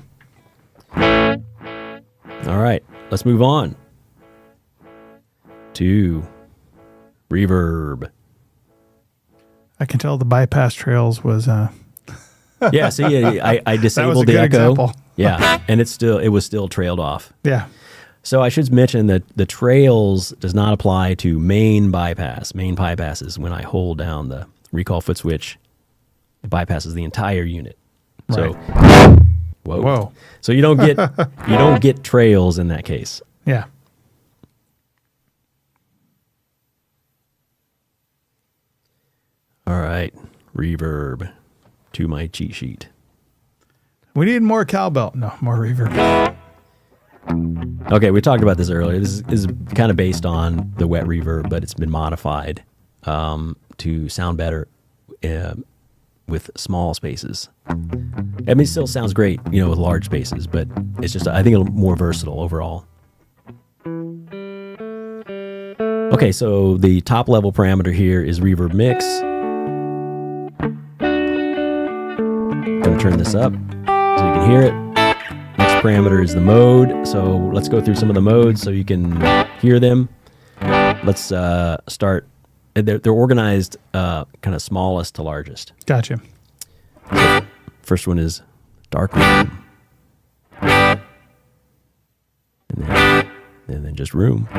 All right, let's move on to reverb. I can tell the bypass trails was Yeah, see, I disabled good the echo. example. Yeah, and it was still trailed off. Yeah. So I should mention that the trails does not apply to main bypass. Main bypass is when I hold down the recall foot switch, it bypasses the entire unit. So Right. whoa. So you don't get trails in that case. Yeah. All right, reverb to my cheat sheet. We need more cowbell. No, more reverb. Okay, we talked about this earlier. This is kind of based on the wet reverb, but it's been modified to sound better with small spaces. I mean, it still sounds great, with large spaces, but it's just, I think, a little more versatile overall. Okay, so the top level parameter here is reverb mix. Gonna turn this up so you can hear it. Next parameter is the mode. So let's go through some of the modes so you can hear them. Let's start. They're organized kind of smallest to largest. Gotcha. So first one is dark room. And then just room.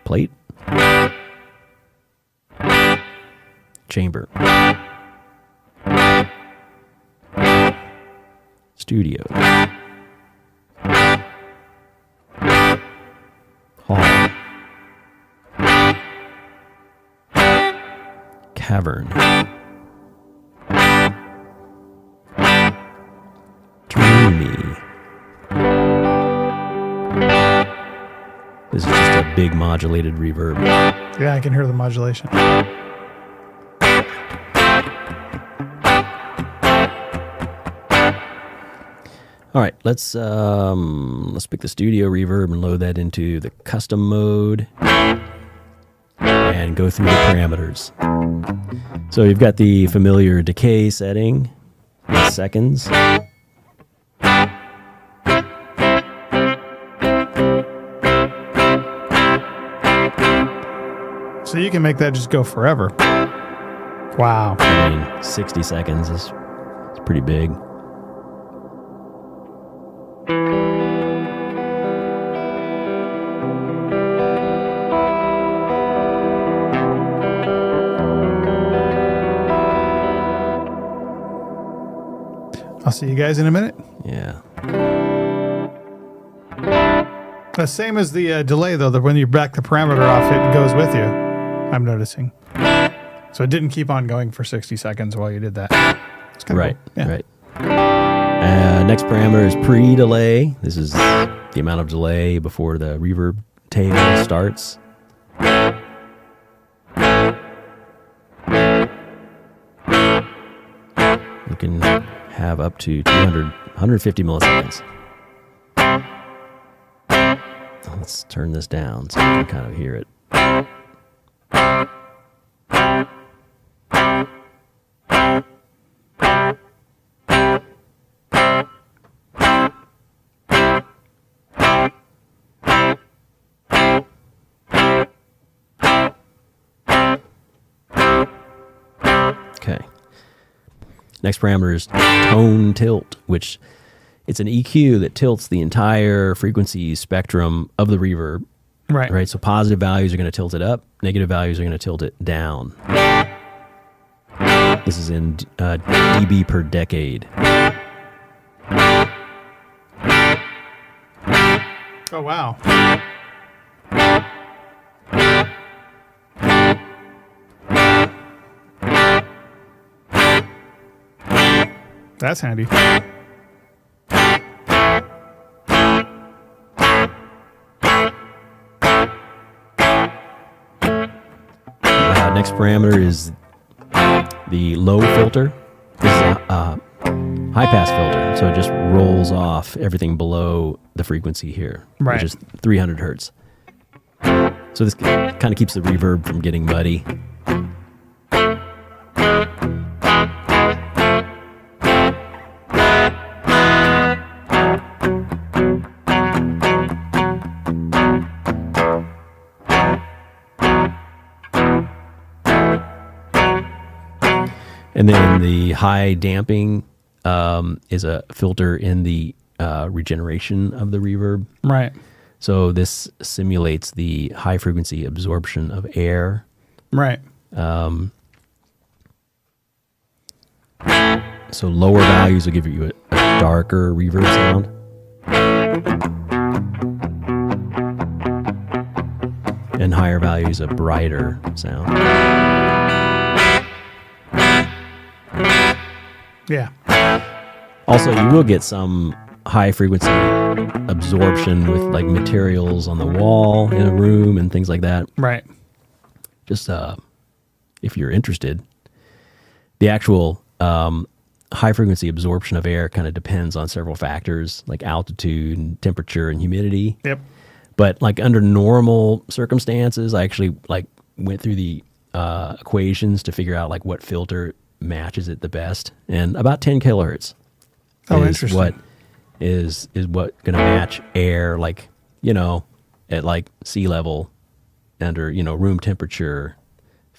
Plate. Chamber. Studio. Hall. Cavern. Dreamy. This is just a big modulated reverb. Yeah, I can hear the modulation. All right, let's pick the studio reverb and load that into the custom mode and go through the parameters. So you've got the familiar decay setting in seconds. So you can make that just go forever. Wow. I mean, 60 seconds is pretty big. I'll see you guys in a minute. Yeah. The same as the delay, though, that when you back the parameter off, it goes with you, I'm noticing. So it didn't keep on going for 60 seconds while you did that. It's kind of Right, cool. Yeah. right. Next parameter is pre-delay. This is the amount of delay before the reverb tail starts. You can have up to 150 milliseconds. Let's turn this down so you can kind of hear it. Okay. Next parameter is tone tilt, which it's an EQ that tilts the entire frequency spectrum of the reverb. Right. Right. So positive values are going to tilt it up. Negative values are going to tilt it down. This is in dB per decade. Oh, wow. That's handy. Next parameter is the low filter. This is a high-pass filter, so it just rolls off everything below the frequency here, Right. which is 300 hertz. So this kind of keeps the reverb from getting muddy. And then the high damping is a filter in the regeneration of the reverb. Right. So this simulates the high frequency absorption of air. Right. So lower values will give you a darker reverb sound. And higher values a brighter sound. Yeah. Also, you will get some high frequency absorption with like materials on the wall in a room and things like that. Right. Just if you're interested, the actual high frequency absorption of air kind of depends on several factors like altitude and temperature and humidity. Yep. But like under normal circumstances, I actually like went through the equations to figure out like what filter matches it the best, and about 10 kilohertz Oh, is interesting. what is what going to match air, like, you know, at like sea level, under, you know, room temperature,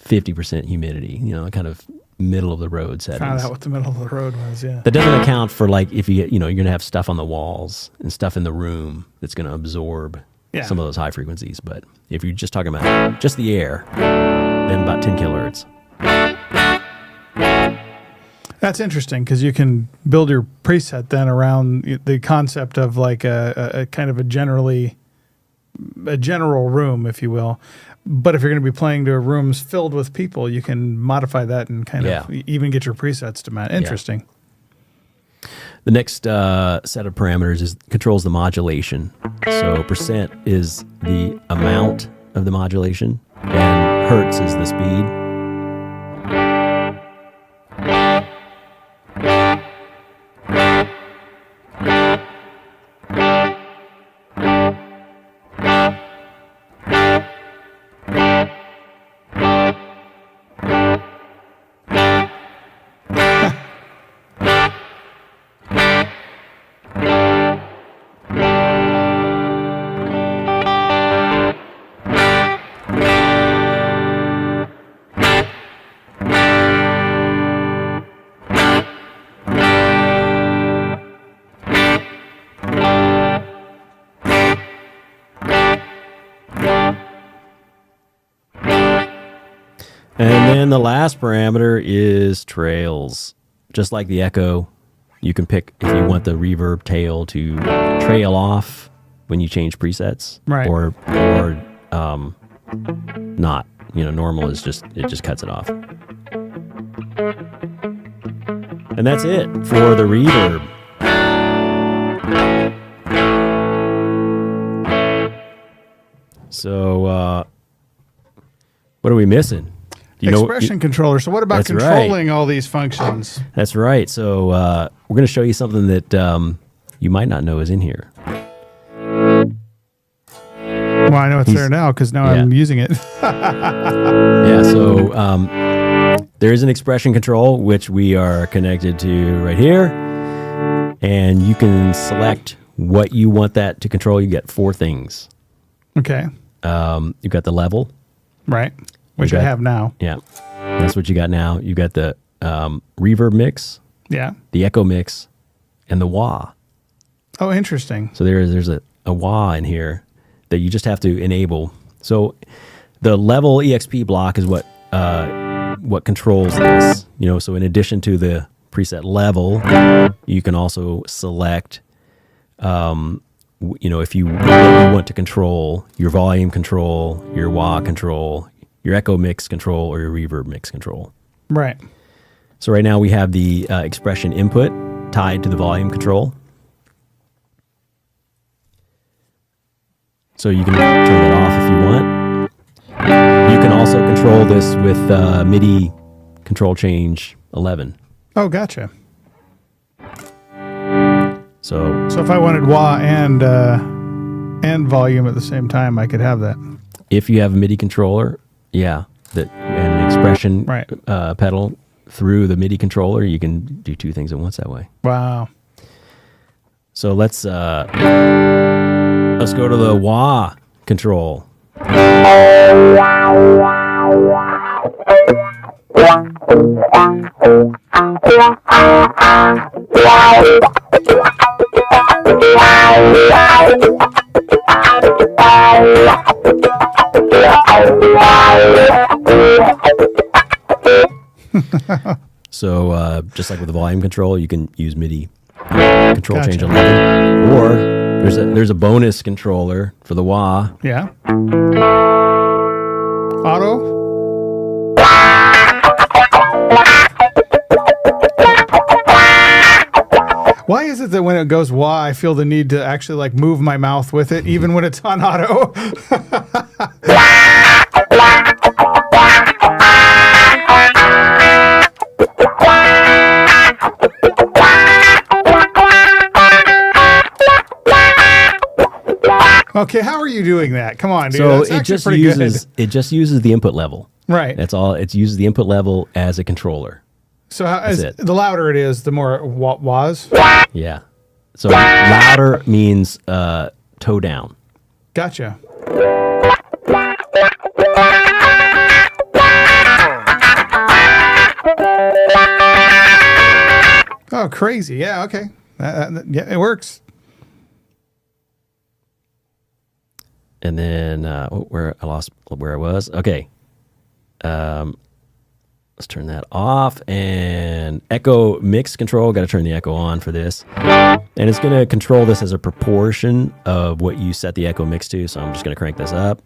50% humidity, you know, kind of middle of the road settings. Found out what the middle of the road was. Yeah. That doesn't account for like if you know, you're going to have stuff on the walls and stuff in the room that's going to absorb some of those high frequencies. But if you're just talking about just the air, then about 10 kilohertz. That's interesting because you can build your preset then around the concept of like a kind of a general room, if you will. But if you're going to be playing to rooms filled with people, you can modify that and kind of even get your presets to match. Interesting. Yeah. The next set of parameters controls the modulation. So percent is the amount of the modulation, and hertz is the speed. And then the last parameter is trails. Just like the Echo, you can pick if you want the reverb tail to trail off when you change presets, right? Or not. You know, normal is it just cuts it off. And that's it for the reverb. So, what are we missing? Expression controller. So what about controlling all these functions? That's right. So we're going to show you something that you might not know is in here. Well, I know it's there now because now I'm using it. Yeah. So there is an expression control, which we are connected to right here. And you can select what you want that to control. You get 4 things. Okay. You've got the level. Right. Which I have now. Yeah. That's what you got now. You got the reverb mix. Yeah. The echo mix. And the wah. Oh, interesting. So there's a wah in here that you just have to enable. So the level EXP block is what controls this. You know, so in addition to the preset level, you can also select you know, if you want to control your volume control, your wah control, your echo mix control, or your reverb mix control. Right. So right now we have the expression input tied to the volume control. So you can turn that off if you want. You can also control this with MIDI control change 11. Oh, gotcha. So if I wanted wah and volume at the same time, I could have that. If you have a MIDI controller, and an expression pedal through the MIDI controller, you can do 2 things at once that way. Wow. So let's go to the wah control. So just like with the volume control, you can use MIDI control change 11, or there's a bonus controller for the wah. Yeah. Auto. Why is it that when it goes wah, I feel the need to actually like move my mouth with it, even when it's on auto? Okay, how are you doing that? Come on, dude. So That's it actually just pretty uses good. it just uses the input level. Right. That's all. It uses the input level as a controller. So as, it. the louder it is, the more it was. Yeah. So louder means toe down. Gotcha. Oh, crazy. Yeah, okay. Yeah, it works. And then where I lost where I was. Okay. Let's turn that off. And echo mix control. Got to turn the echo on for this. And it's going to control this as a proportion of what you set the echo mix to. So I'm just going to crank this up.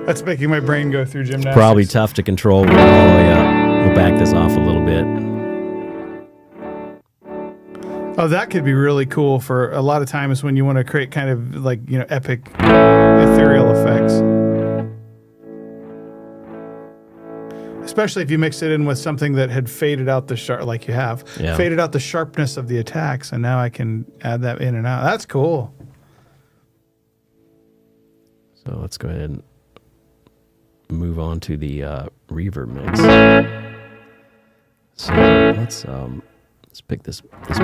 That's making my brain go through gymnastics. Probably tough to control. We'll go all the way up. We'll back this off a little bit. Oh, that could be really cool for a lot of times when you want to create kind of like, epic ethereal effects. Especially if you mix it in with something that had faded out the like you have, faded out the sharpness of the attacks, and now I can add that in and out. That's cool. So let's go ahead and move on to the reverb mix. So let's pick this beat.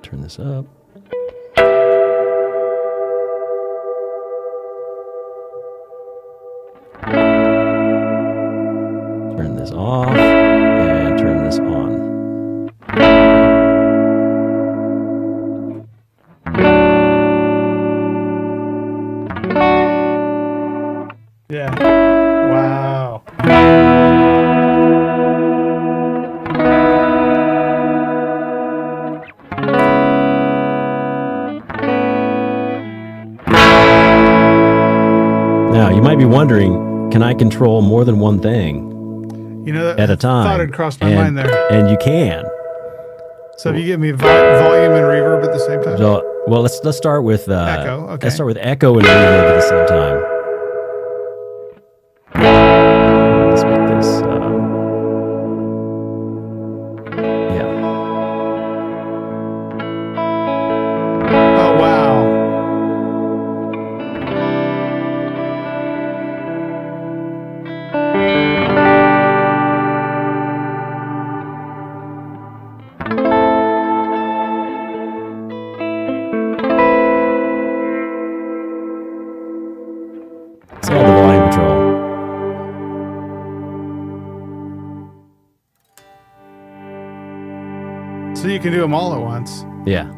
Turn this up. Turn this off and turn this on. Yeah. Wow. Now, you might be wondering, can I control more than one thing at a time? Thought had crossed my mind there. And you can. So if you give me volume and reverb at the same time? So, well, let's start with Echo, okay. Let's start with echo and reverb at the same time. Let's make this. Yeah. Oh, wow. It's all the volume control. So you can do them all at once. Yeah.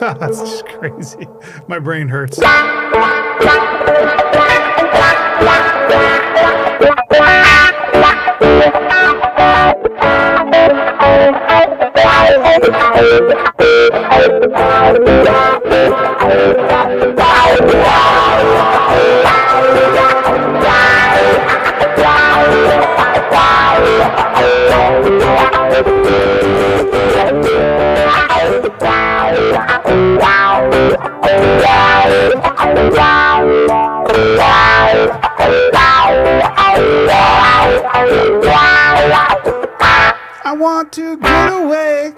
That's just crazy. My brain hurts. I want to get away.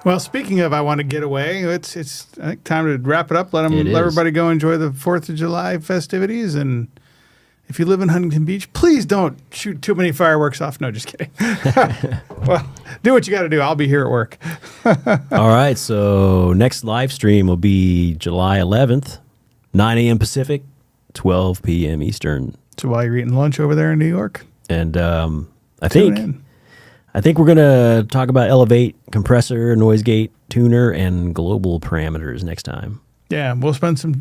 Well, speaking of I want to get away, it's I think time to wrap it up. Let It is. everybody go enjoy the 4th of July festivities and If you live in Huntington Beach, please don't shoot too many fireworks off. No, just kidding. Well, do what you got to do. I'll be here at work. All right. So next live stream will be July 11th, 9 a.m. Pacific, 12 p.m. Eastern. So while you're eating lunch over there in New York, And I tune think in. we're gonna talk about Elevate, compressor, noise gate, tuner, and global parameters next time. Yeah, we'll spend some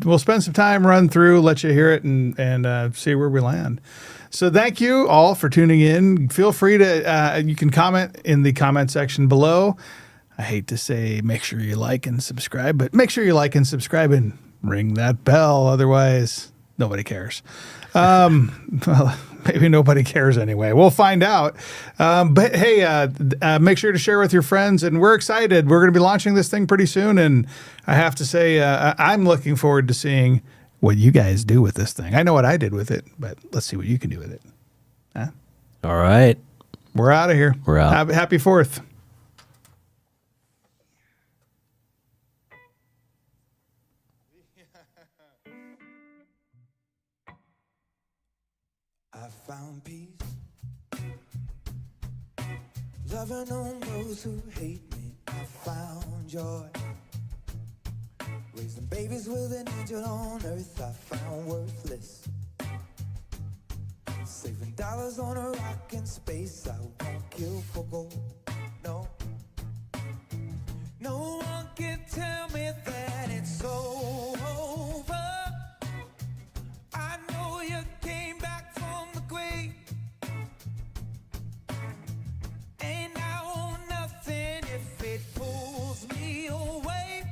time, run through, let you hear it, and see where we land. So thank you all for tuning in. Feel free to you can comment in the comment section below. I hate to say make sure you like and subscribe, but make sure you like and subscribe and ring that bell. Otherwise, nobody cares. Well, maybe nobody cares anyway. We'll find out. But hey, make sure to share with your friends. And we're excited. We're going to be launching this thing pretty soon. And I have to say, I'm looking forward to seeing what you guys do with this thing. I know what I did with it, but let's see what you can do with it. Huh? All right. We're out of here. We're out. Happy 4th. I found peace, loving on those who hate me. I found joy, raising babies with an angel on earth. I found worthless, saving dollars on a rock in space. I won't kill for gold. No, no one can tell me that it's over. I know you came back from the grave, and I own nothing if it pulls me away.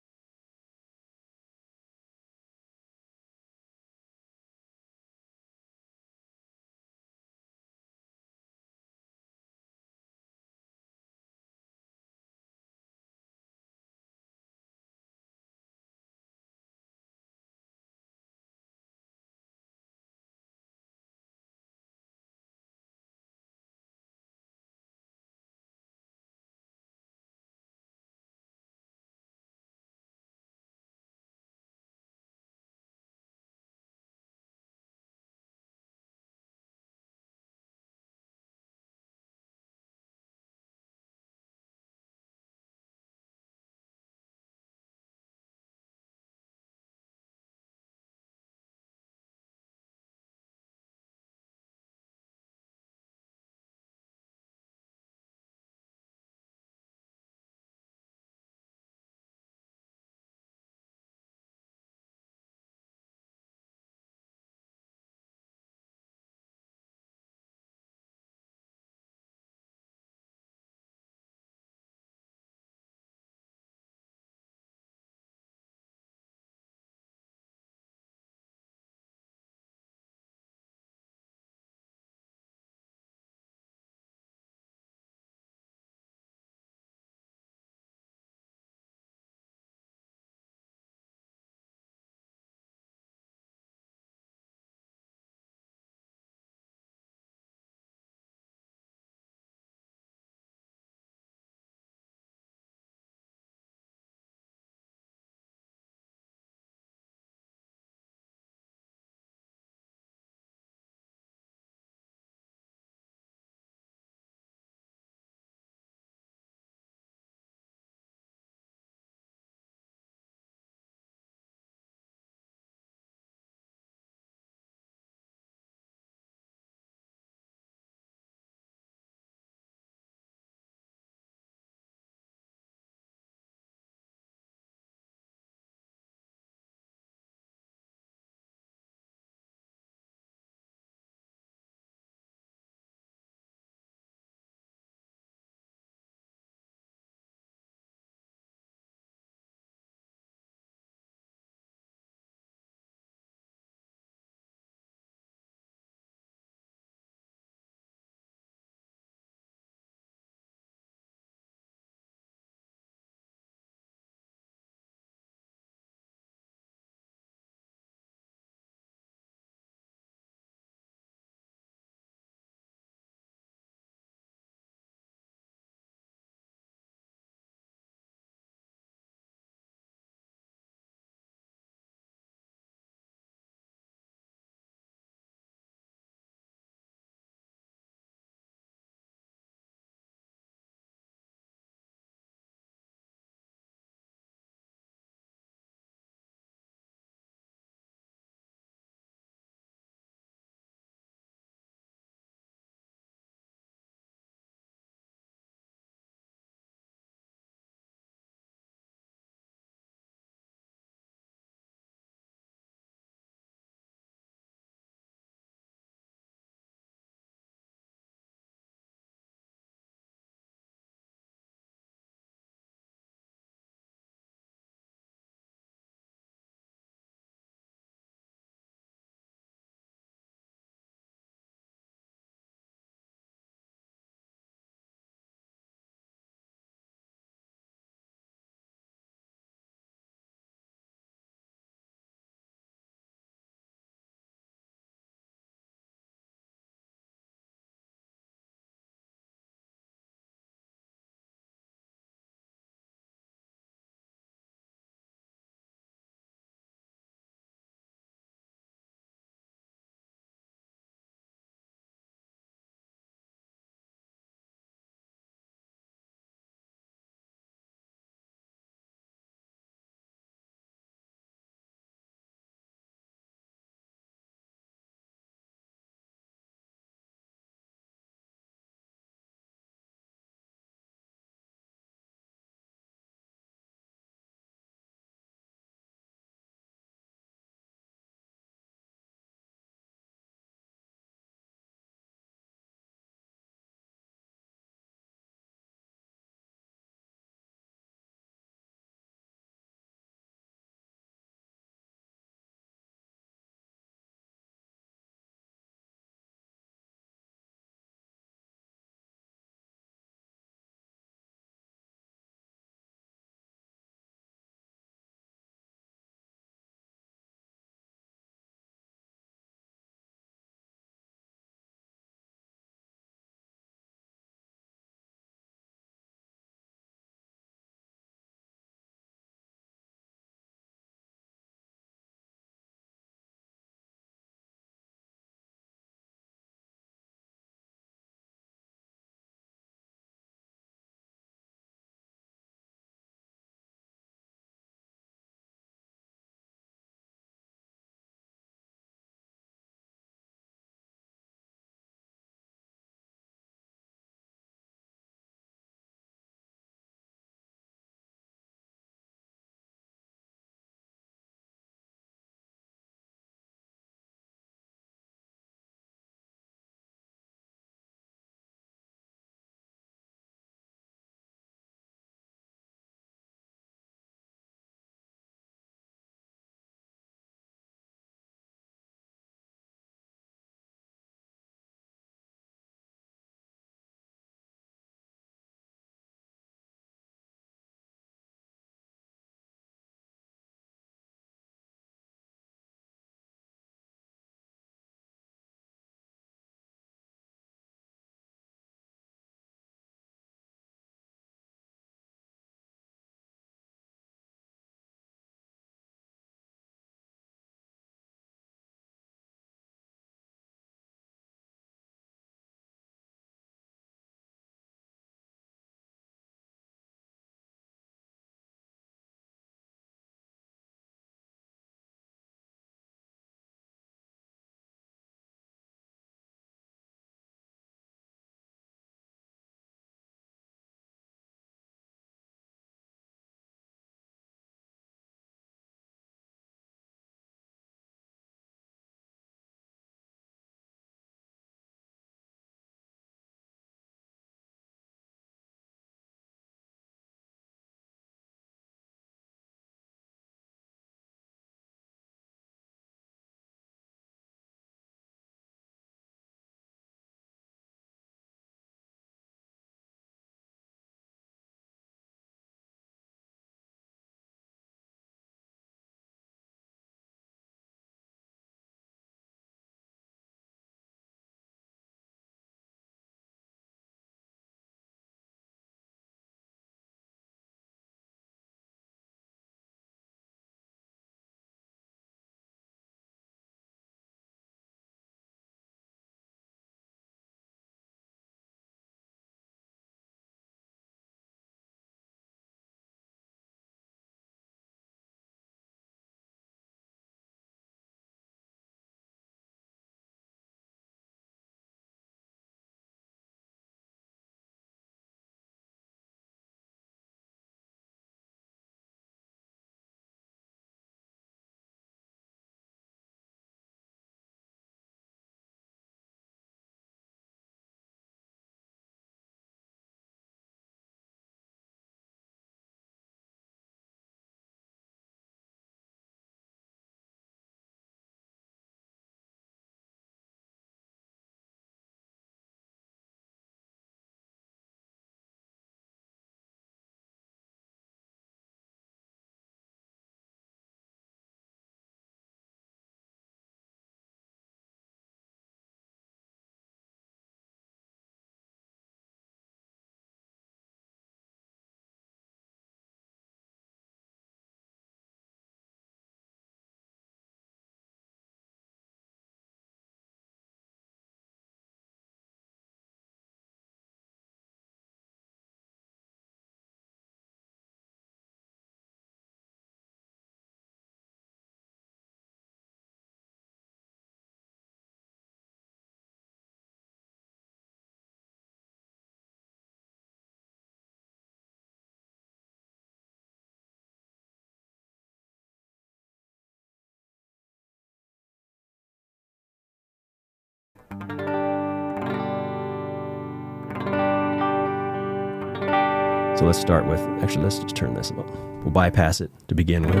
So let's start with, actually, let's just turn this up. We'll bypass it to begin with.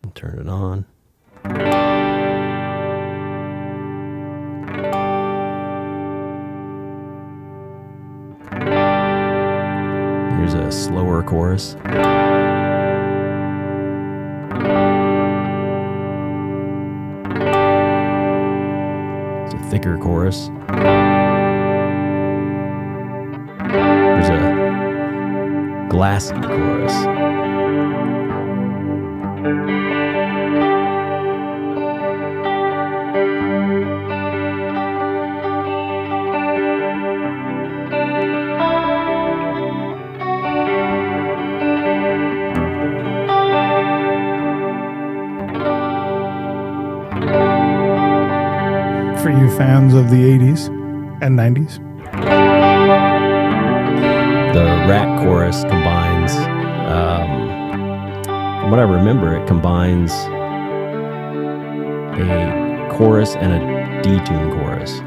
And turn it on. Here's a slower chorus. It's a thicker chorus. There's a glassy chorus. For you fans of the 80s and 90s. The rat chorus combines, from what I remember, it combines a chorus and a detune chorus.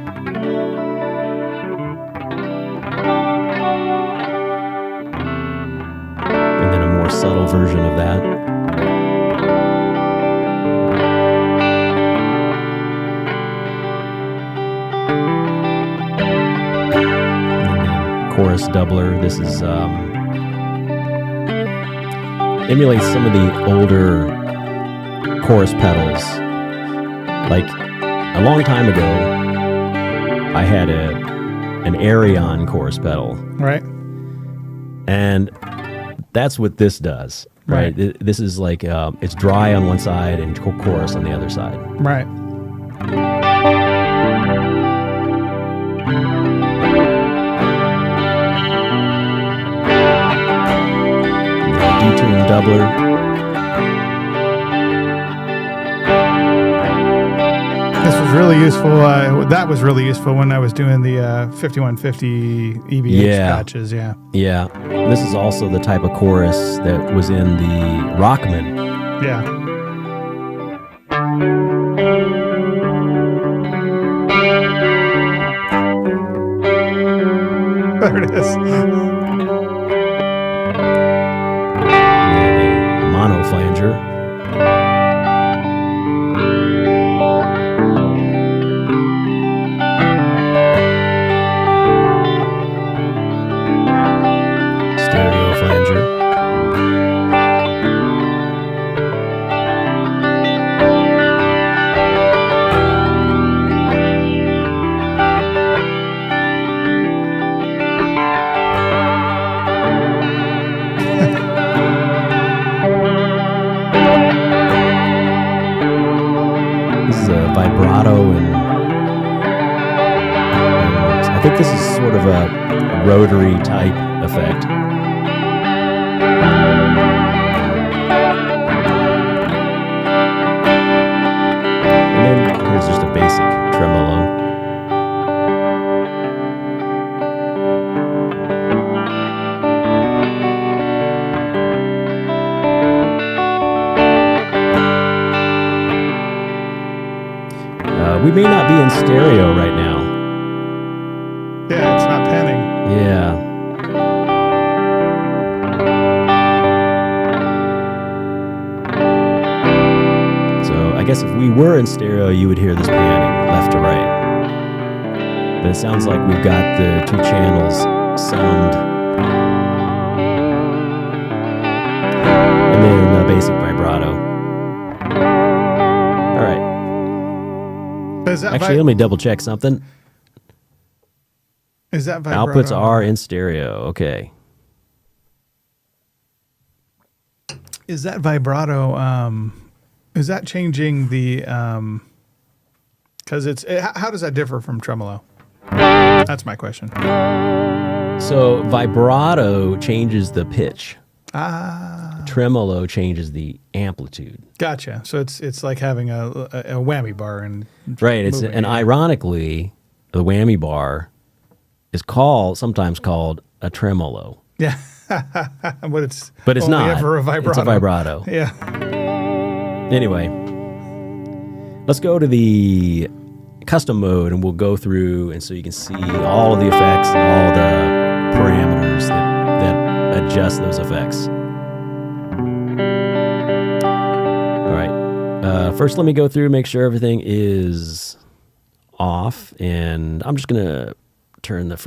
And then a more subtle version of that. Chorus doubler. This is emulates some of the older chorus pedals. Like a long time ago, I had an Arion chorus pedal, Right. and that's what this does. Right. This is like it's dry on one side and chorus on the other side. Right. Detune doubler. This was really useful. That was really useful when I was doing the 5150 EVH patches. Yeah. Yeah. This is also the type of chorus that was in the Rockman. Yeah. There it is. And a mono flanger. Stereo flanger. This is a vibrato, and I think this is sort of a rotary type effect. And then here's just a basic tremolo. We may not be in stereo right now. Yeah, it's not panning. Yeah. So I guess if we were in stereo, you would hear this panning left to right. But it sounds like we've got the two channels summed. And then the basic vibrato. All right. Is that Actually, let me double check something. is that vibrato? Outputs are in stereo. Okay. Is that vibrato? Is that changing the? Because how does that differ from tremolo? That's my question. So vibrato changes the pitch. Ah, Tremolo changes the amplitude. gotcha. So it's like having a whammy bar and Right. moving And it. ironically, the whammy bar is sometimes called a tremolo. Yeah, but it's But it's only not. ever a vibrato. It's a vibrato. Yeah. Anyway, let's go to the custom mode and we'll go through, and so you can see all of the effects and all the parameters that adjust those effects. All right. First, let me go through, make sure everything is off, and I'm just going to turn the